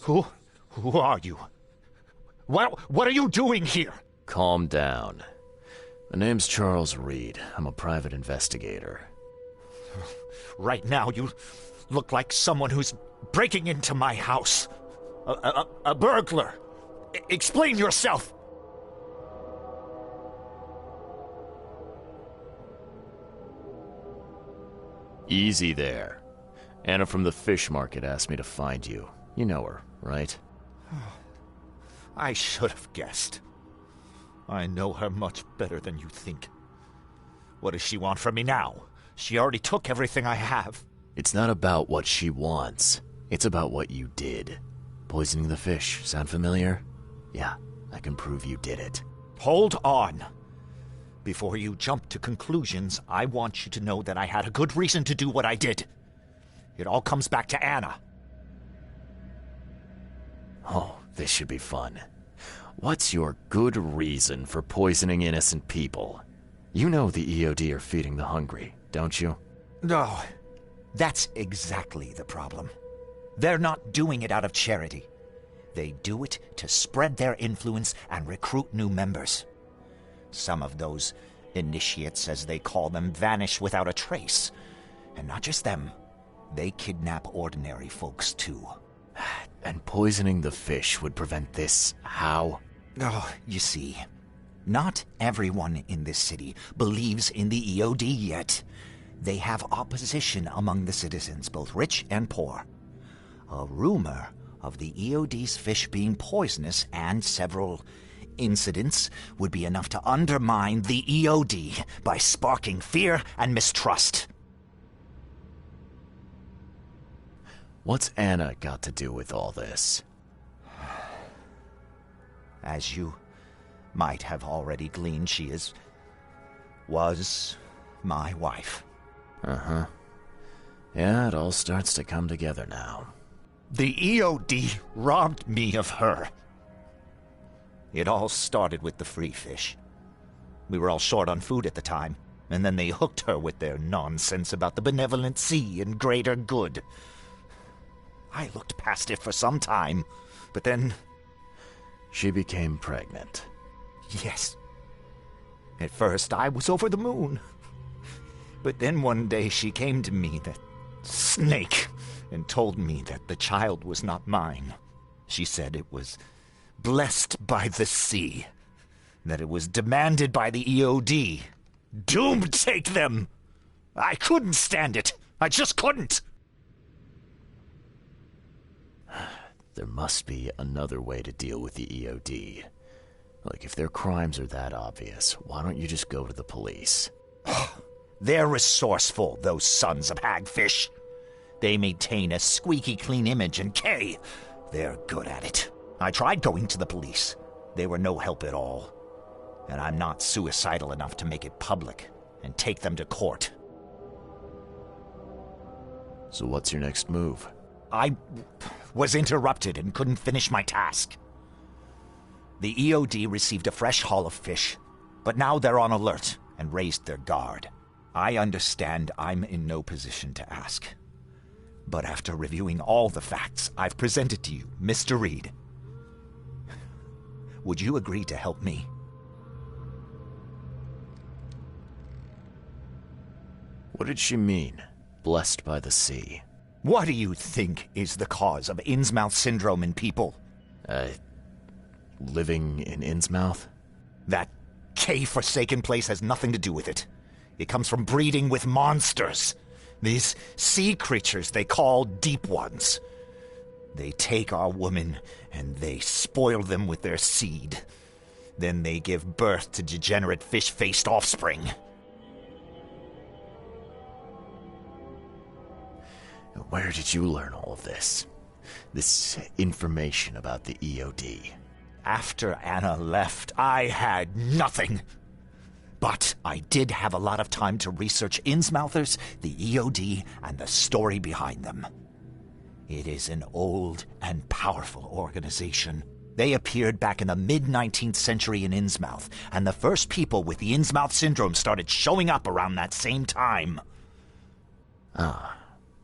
Who are you? What are you doing here? Calm down. My name's Charles Reed. I'm a private investigator. Right now, you look like someone who's breaking into my house. A burglar. Explain yourself. Easy there. Anna from the fish market asked me to find you. You know her, right? I should have guessed. I know her much better than you think. What does she want from me now? She already took everything I have. It's not about what she wants. It's about what you did. Poisoning the fish. Sound familiar? Yeah, I can prove you did it. Hold on. Before you jump to conclusions, I want you to know that I had a good reason to do what I did. It all comes back to Anna. Oh, this should be fun. What's your good reason for poisoning innocent people? You know the EOD are feeding the hungry, don't you? No, that's exactly the problem. They're not doing it out of charity. They do it to spread their influence and recruit new members. Some of those initiates, as they call them, vanish without a trace. And not just them. They kidnap ordinary folks, too. And poisoning the fish would prevent this. How? Oh, you see, not everyone in this city believes in the EOD yet. They have opposition among the citizens, both rich and poor. A rumor of the EOD's fish being poisonous and several incidents would be enough to undermine the EOD by sparking fear and mistrust. What's Anna got to do with all this? As you might have already gleaned, she was my wife. Uh-huh. Yeah, it all starts to come together now. The EOD robbed me of her. It all started with the free fish. We were all short on food at the time, and then they hooked her with their nonsense about the benevolent sea and greater good. I looked past it for some time, but then... She became pregnant. Yes. At first, I was over the moon. But then one day she came to me, that snake, and told me that the child was not mine. She said it was blessed by the sea, that it was demanded by the EOD. Doomed take them! I couldn't stand it. I just couldn't. There must be another way to deal with the EOD. Like, if their crimes are that obvious, why don't you just go to the police? They're resourceful, those sons of hagfish. They maintain a squeaky clean image, and they're good at it. I tried going to the police. They were no help at all. And I'm not suicidal enough to make it public and take them to court. So what's your next move? I was interrupted and couldn't finish my task. The EOD received a fresh haul of fish, but now they're on alert and raised their guard. I understand I'm in no position to ask. But after reviewing all the facts I've presented to you, Mr. Reed, would you agree to help me? What did she mean, blessed by the sea? What do you think is the cause of Innsmouth syndrome in people? Living in Innsmouth? That K-forsaken place has nothing to do with it. It comes from breeding with monsters. These sea creatures they call Deep Ones. They take our women and they spoil them with their seed. Then they give birth to degenerate fish-faced offspring. Where did you learn all of this? This information about the EOD? After Anna left, I had nothing. But I did have a lot of time to research Innsmouthers, the EOD, and the story behind them. It is an old and powerful organization. They appeared back in the mid-19th century in Innsmouth, and the first people with the Innsmouth syndrome started showing up around that same time.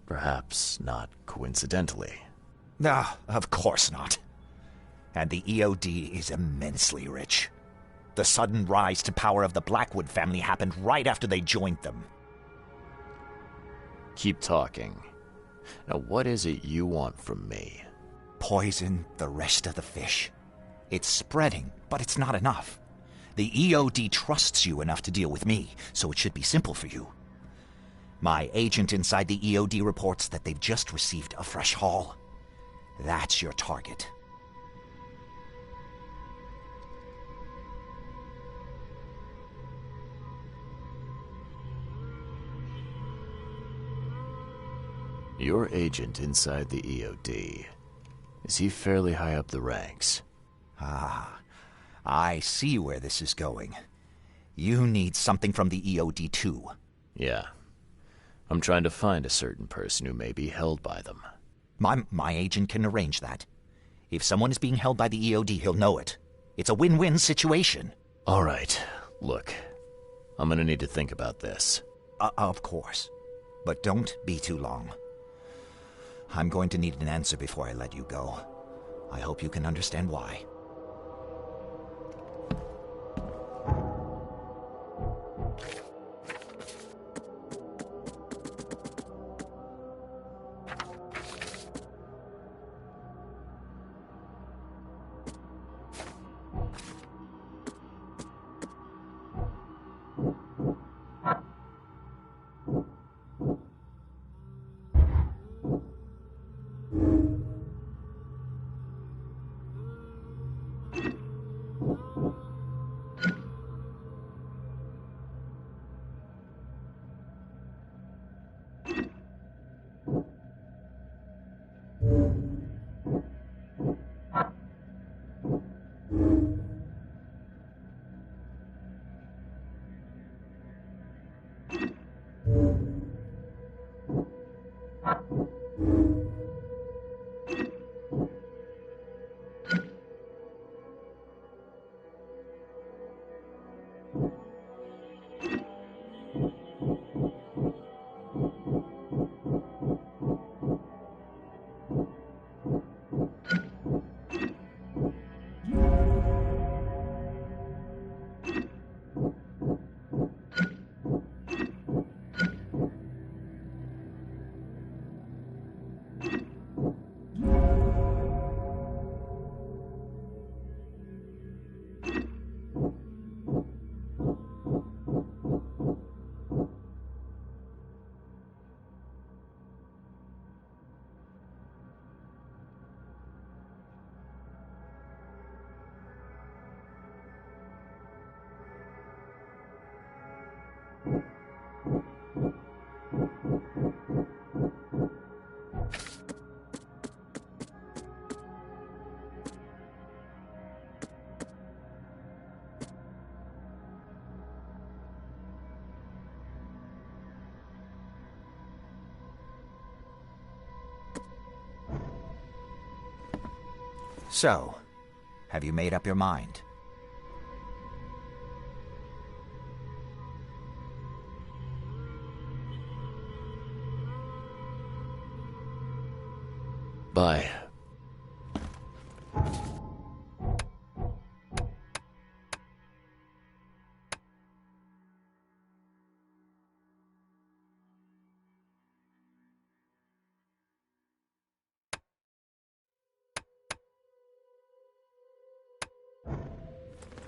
Perhaps not coincidentally. No, of course not. And the EOD is immensely rich. The sudden rise to power of the Blackwood family happened right after they joined them. Keep talking. Now, what is it you want from me? Poison the rest of the fish. It's spreading, but it's not enough. The EOD trusts you enough to deal with me, so it should be simple for you. My agent inside the EOD reports that they've just received a fresh haul. That's your target. Your agent inside the EOD. Is he fairly high up the ranks? Ah, I see where this is going. You need something from the EOD too. Yeah. I'm trying to find a certain person who may be held by them. My agent can arrange that. If someone is being held by the EOD, he'll know it. It's a win-win situation. All right. Look, I'm gonna need to think about this. Of course. But don't be too long. I'm going to need an answer before I let you go. I hope you can understand why. So, have you made up your mind? Bye.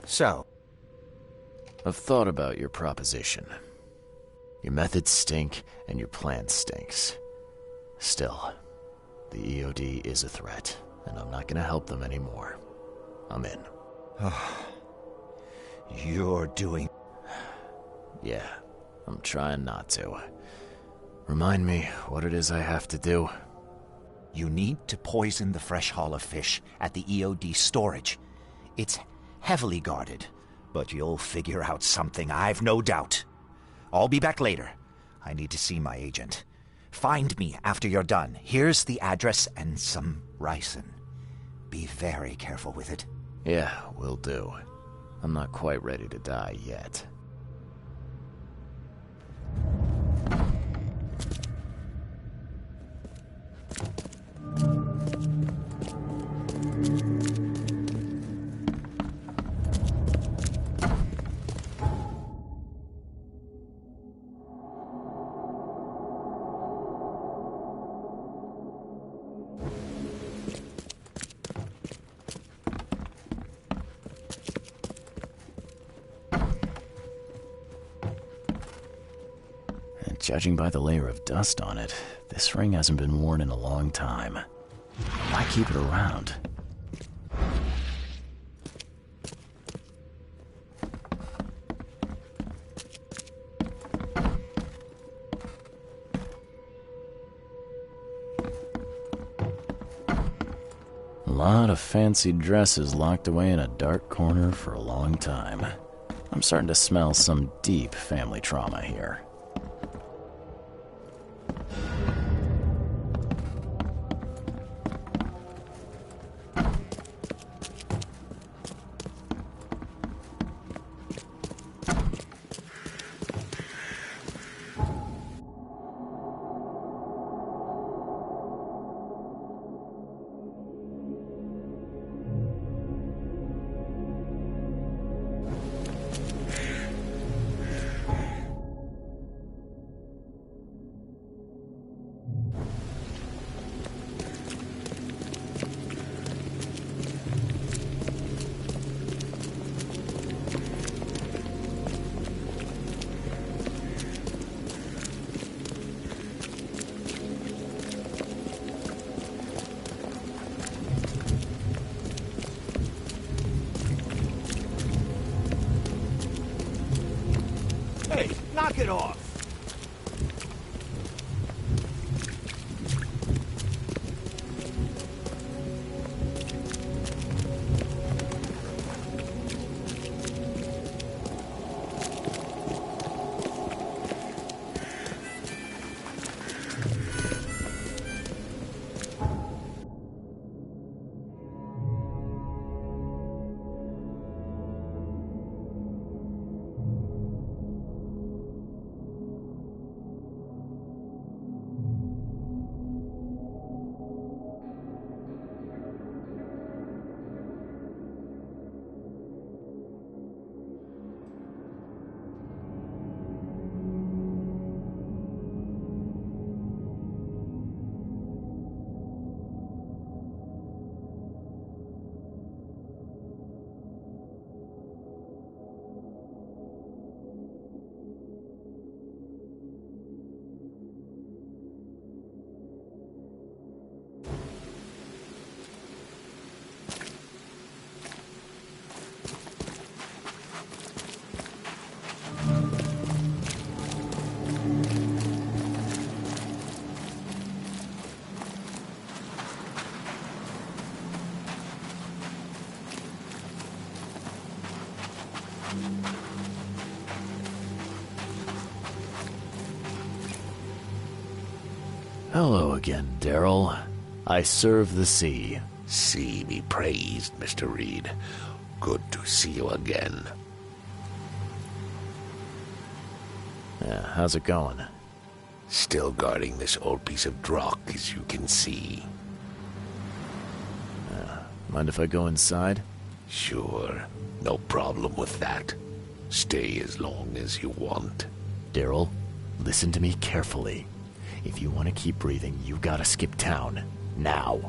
So, I've thought about your proposition. Your methods stink, and your plan stinks. Still, the EOD is a threat, and I'm not gonna help them anymore. I'm in. you're doing... Yeah, I'm trying not to. Remind me what it is I have to do. You need to poison the fresh haul of fish at the EOD storage. It's heavily guarded, but you'll figure out something, I've no doubt. I'll be back later. I need to see my agent. Find me after you're done. Here's the address and some ricin. Be very careful with it. Yeah, will do. I'm not quite ready to die yet. Judging by the layer of dust on it, this ring hasn't been worn in a long time. Why keep it around? A lot of fancy dresses locked away in a dark corner for a long time. I'm starting to smell some deep family trauma here. Hey, knock it off! Hello again, Daryl. I serve the sea. Sea be praised, Mr. Reed. Good to see you again. Yeah, how's it going? Still guarding this old piece of drock, as you can see. Mind if I go inside? Sure. No problem with that. Stay as long as you want. Daryl, listen to me carefully. If you want to keep breathing, you gotta skip town. Now.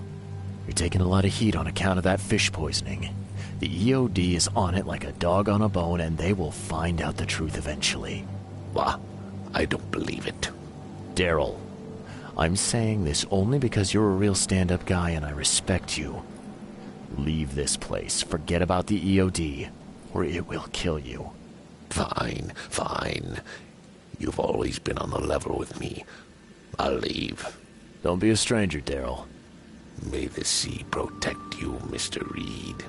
You're taking a lot of heat on account of that fish poisoning. The EOD is on it like a dog on a bone, and they will find out the truth eventually. What? I don't believe it. Daryl, I'm saying this only because you're a real stand-up guy and I respect you. Leave this place. Forget about the EOD, or it will kill you. Fine, fine. You've always been on the level with me. I'll leave. Don't be a stranger, Daryl. May the sea protect you, Mr. Reed.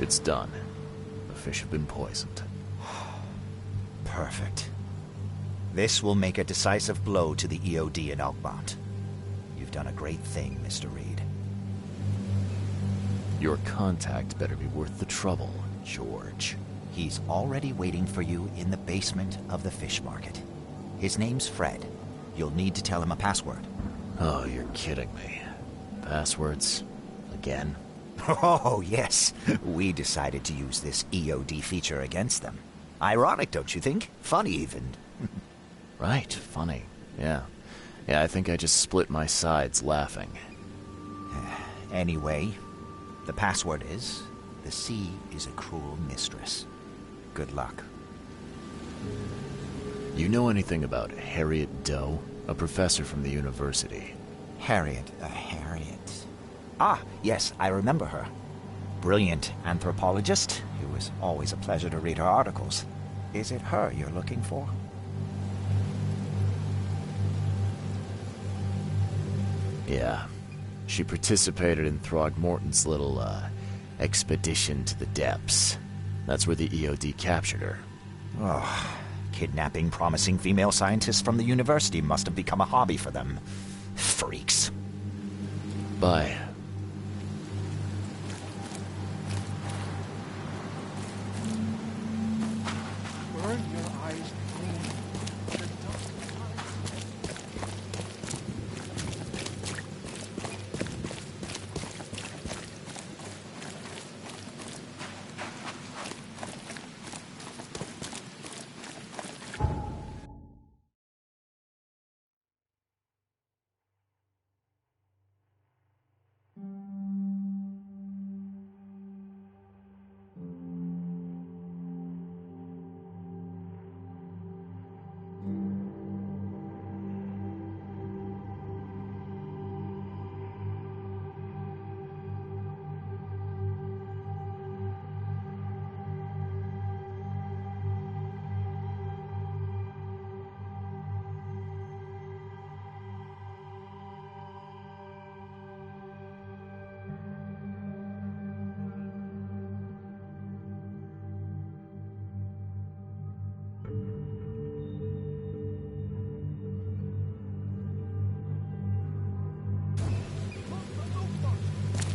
It's done. The fish have been poisoned. Perfect. This will make a decisive blow to the EOD in Oakmont. You've done a great thing, Mr. Reed. Your contact better be worth the trouble, George. He's already waiting for you in the basement of the fish market. His name's Fred. You'll need to tell him a password. Oh, you're kidding me. Passwords? Again? Oh, yes. We decided to use this EOD feature against them. Ironic, don't you think? Funny, even. Right, funny. Yeah, I think I just split my sides laughing. Anyway, the password is, the sea is a cruel mistress. Good luck. You know anything about Harriet Doe? A professor from the university. Harriet. Ah, yes, I remember her. Brilliant anthropologist. It was always a pleasure to read her articles. Is it her you're looking for? Yeah. She participated in Throgmorton's little, expedition to the depths. That's where the EOD captured her. Oh, kidnapping promising female scientists from the university must have become a hobby for them. Freaks. Bye. Burn your eyes clean.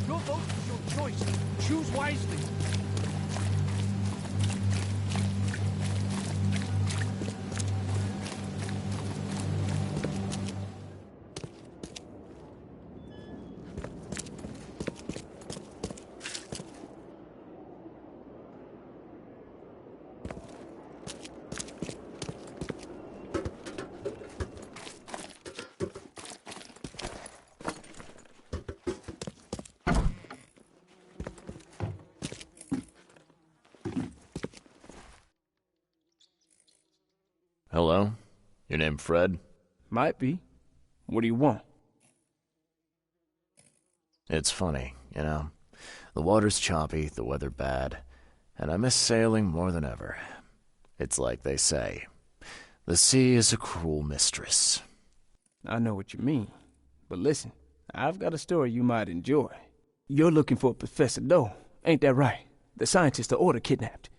Your vote is your choice. Choose wisely. Hello? Your name Fred? Might be. What do you want? It's funny, you know. The water's choppy, the weather bad, and I miss sailing more than ever. It's like they say, the sea is a cruel mistress. I know what you mean. But listen, I've got a story you might enjoy. You're looking for Professor Doe, ain't that right? The scientist the Order kidnapped.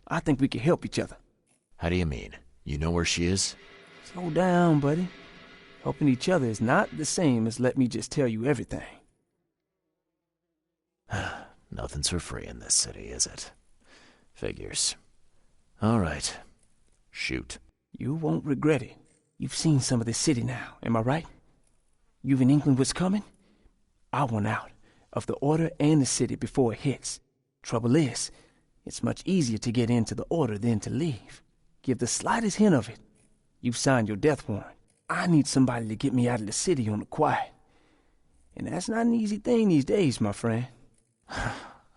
I think we can help each other. How do you mean? You know where she is? Slow down, buddy. Helping each other is not the same as let me just tell you everything. Nothing's for free in this city, is it? Figures. All right. Shoot. You won't regret it. You've seen some of this city now, am I right? You've in England what's coming? I want out of the Order and the city before it hits. Trouble is, it's much easier to get into the Order than to leave. Give the slightest hint of it, you've signed your death warrant. I need somebody to get me out of the city on the quiet. And that's not an easy thing these days, my friend.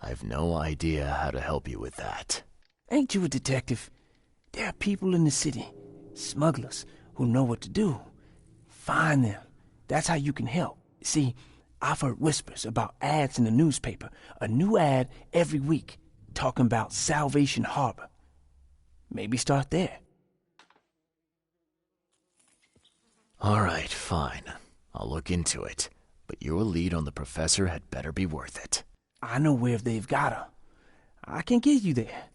I've no idea how to help you with that. Ain't you a detective? There are people in the city, smugglers, who know what to do. Find them. That's how you can help. See, I've heard whispers about ads in the newspaper. A new ad every week, talking about Salvation Harbor. Maybe start there. All right, fine. I'll look into it. But your lead on the professor had better be worth it. I know where they've got her. I can get you there.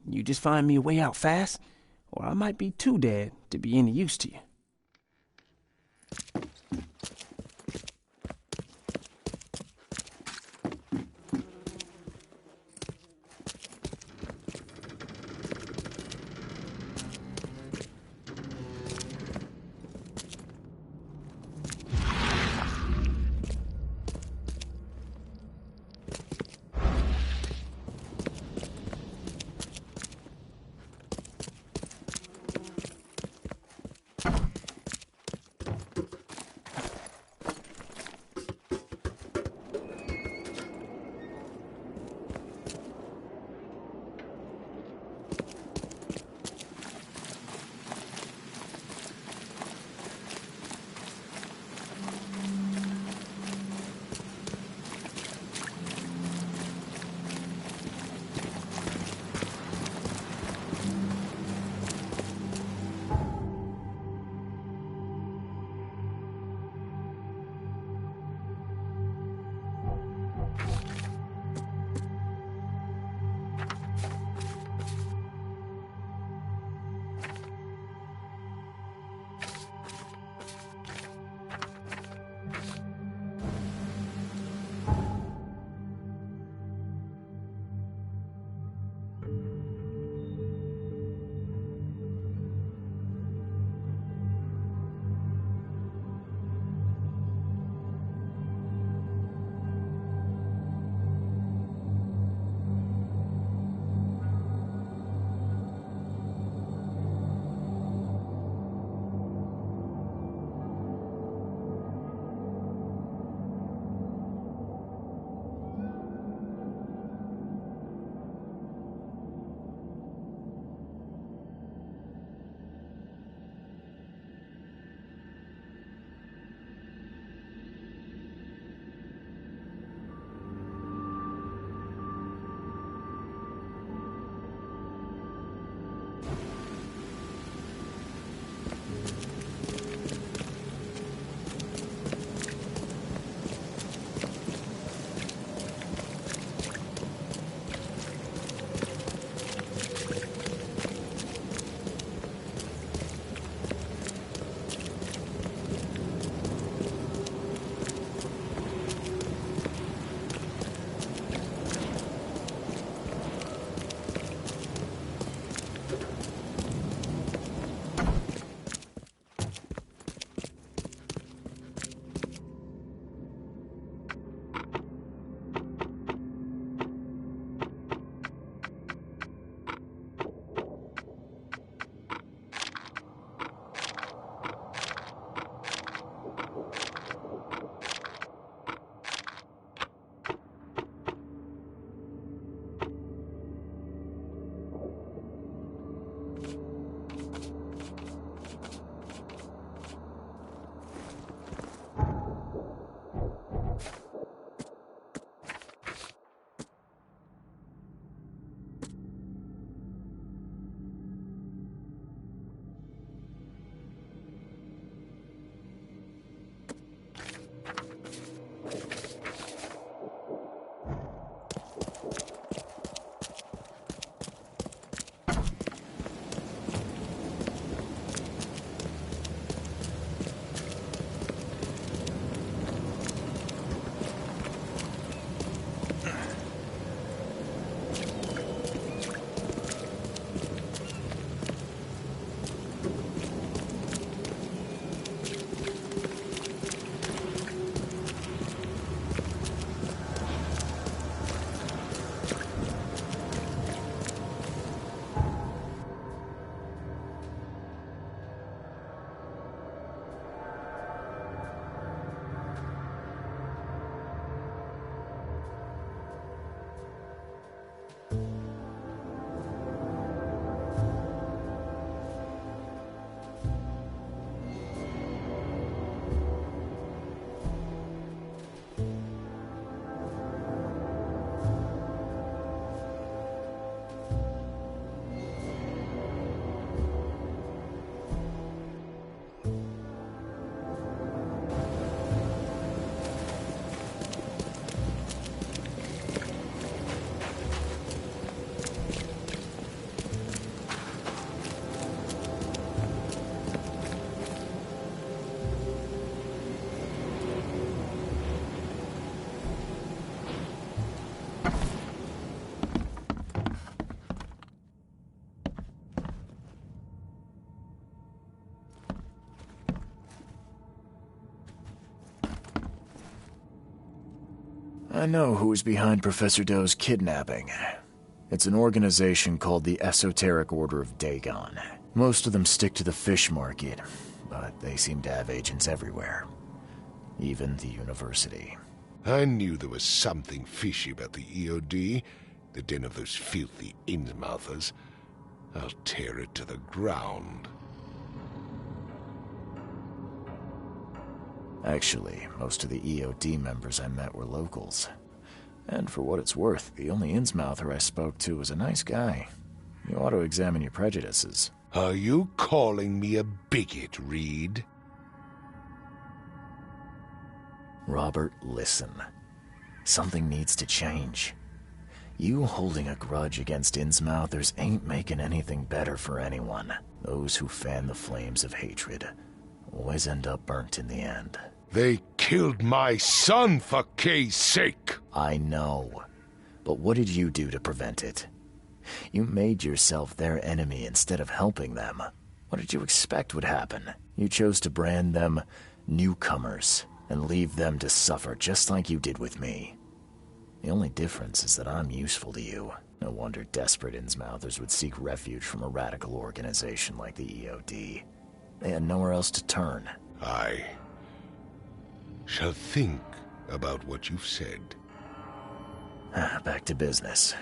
You just find me a way out fast, or I might be too dead to be any use to you. I know who is behind Professor Doe's kidnapping. It's an organization called the Esoteric Order of Dagon. Most of them stick to the fish market, but they seem to have agents everywhere. Even the university. I knew there was something fishy about the EOD, the den of those filthy Innsmouthers. I'll tear it to the ground. Actually, most of the EOD members I met were locals. And for what it's worth, the only Innsmouther I spoke to was a nice guy. You ought to examine your prejudices. Are you calling me a bigot, Reed? Robert, listen. Something needs to change. You holding a grudge against Innsmouthers ain't making anything better for anyone. Those who fan the flames of hatred always end up burnt in the end. They killed my son, for Kay's sake! I know. But what did you do to prevent it? You made yourself their enemy instead of helping them. What did you expect would happen? You chose to brand them newcomers and leave them to suffer just like you did with me. The only difference is that I'm useful to you. No wonder desperate Innsmouthers would seek refuge from a radical organization like the EOD. They had nowhere else to turn. I shall think about what you've said. Back to business.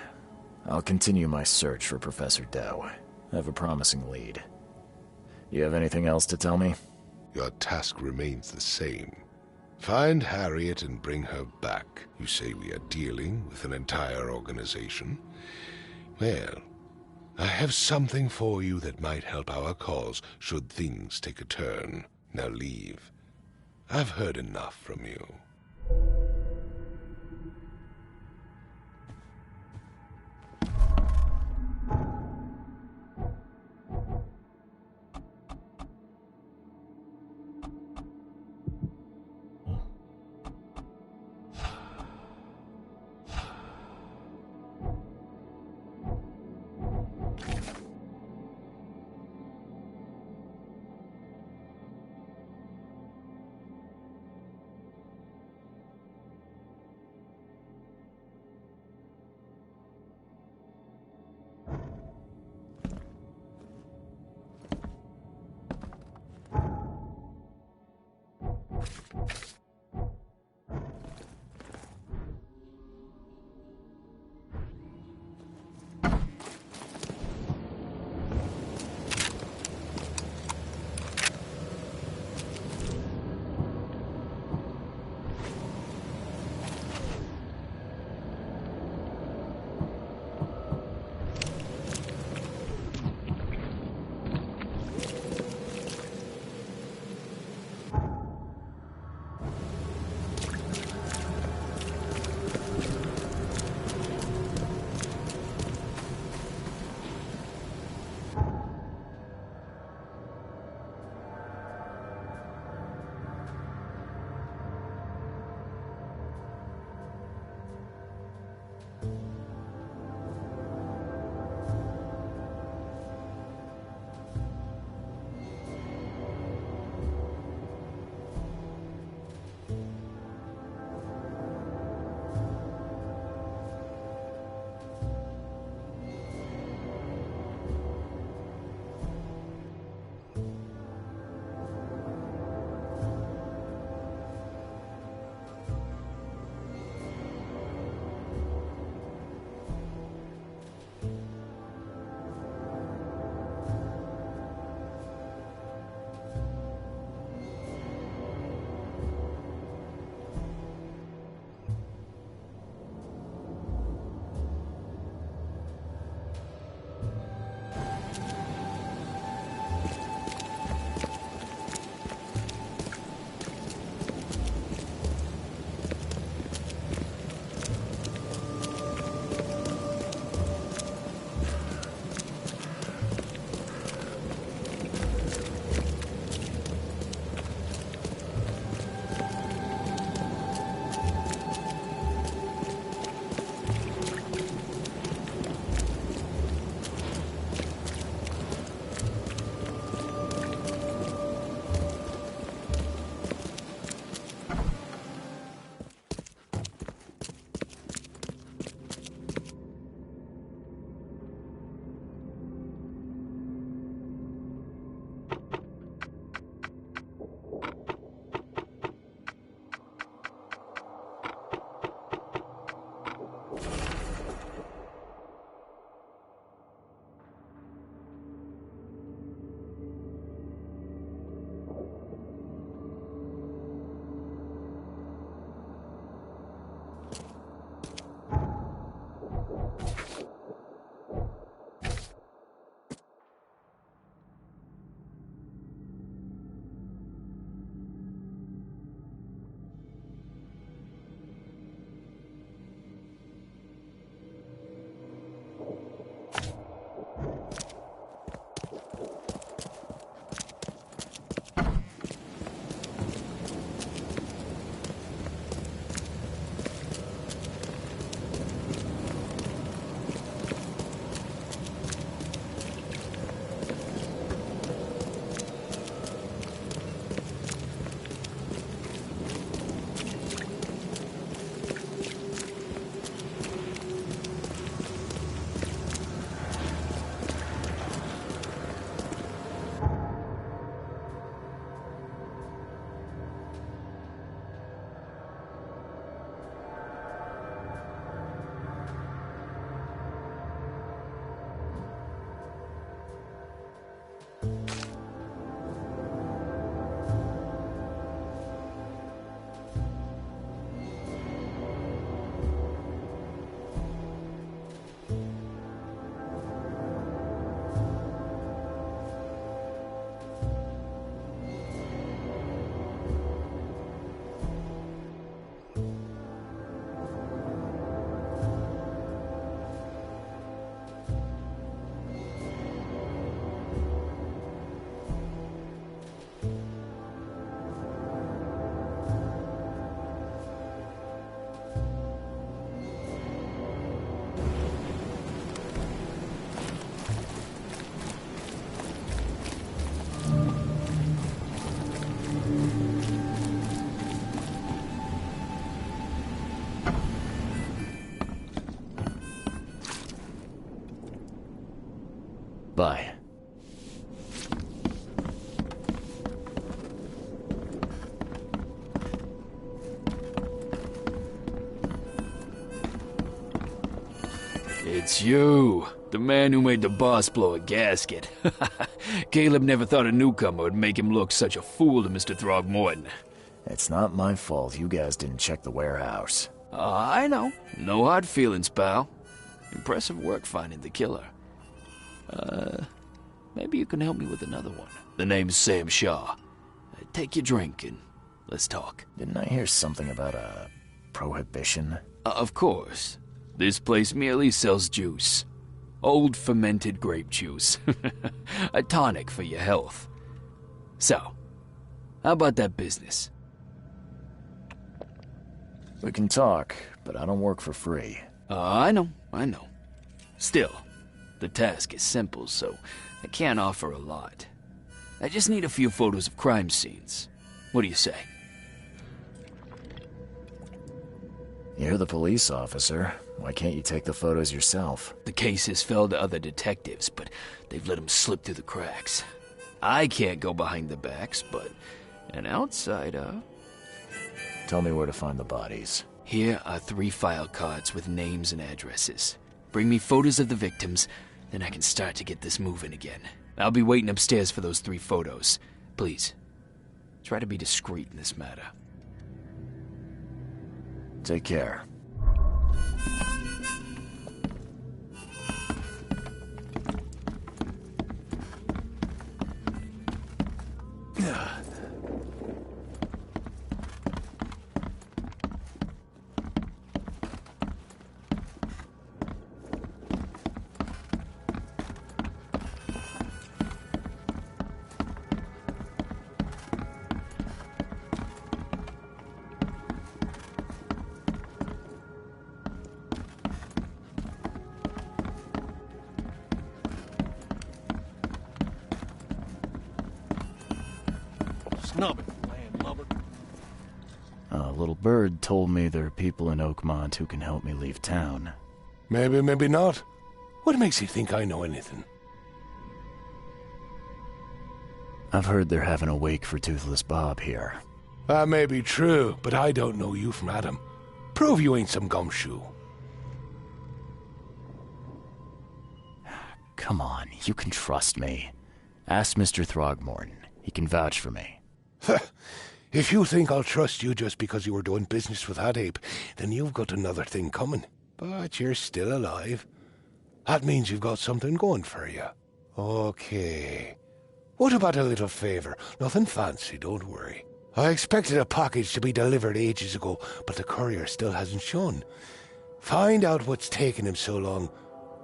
I'll continue my search for Professor Doe. I have a promising lead. You have anything else to tell me? Your task remains the same. Find Harriet and bring her back. You say we are dealing with an entire organization? Well, I have something for you that might help our cause should things take a turn. Now leave. I've heard enough from you. Bye. It's you, the man who made the boss blow a gasket. Caleb never thought a newcomer would make him look such a fool to Mr. Throgmorton. It's not my fault you guys didn't check the warehouse. I know. No hard feelings, pal. Impressive work finding the killer. Maybe you can help me with another one. The name's Sam Shaw. Take your drink and let's talk. Didn't I hear something about a prohibition? Of course. This place merely sells juice. Old fermented grape juice. A tonic for your health. So, how about that business? We can talk, but I don't work for free. I know. Still, the task is simple, so I can't offer a lot. I just need a few photos of crime scenes. What do you say? You're the police officer. Why can't you take the photos yourself? The cases fell to other detectives, but they've let them slip through the cracks. I can't go behind the backs, but an outsider... Tell me where to find the bodies. Here are 3 file cards with names and addresses. Bring me photos of the victims, then I can start to get this moving again. I'll be waiting upstairs for those 3 photos. Please, try to be discreet in this matter. Take care. Snub it, landlubber. A little bird told me there are people in Oakmont who can help me leave town. Maybe, maybe not. What makes you think I know anything? I've heard they're having a wake for Toothless Bob here. That may be true, but I don't know you from Adam. Prove you ain't some gumshoe. Come on, you can trust me. Ask Mr. Throgmorton. He can vouch for me. If you think I'll trust you just because you were doing business with that ape, then you've got another thing coming. But you're still alive. That means you've got something going for you. Okay. What about a little favor? Nothing fancy, don't worry. I expected a package to be delivered ages ago, but the courier still hasn't shown. Find out what's taking him so long.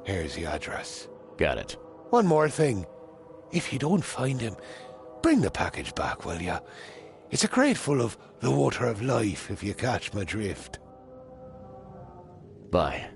Here's the address. Got it. One more thing. If you don't find him, bring the package back, will ya? It's a crate full of the water of life, if you catch my drift. Bye.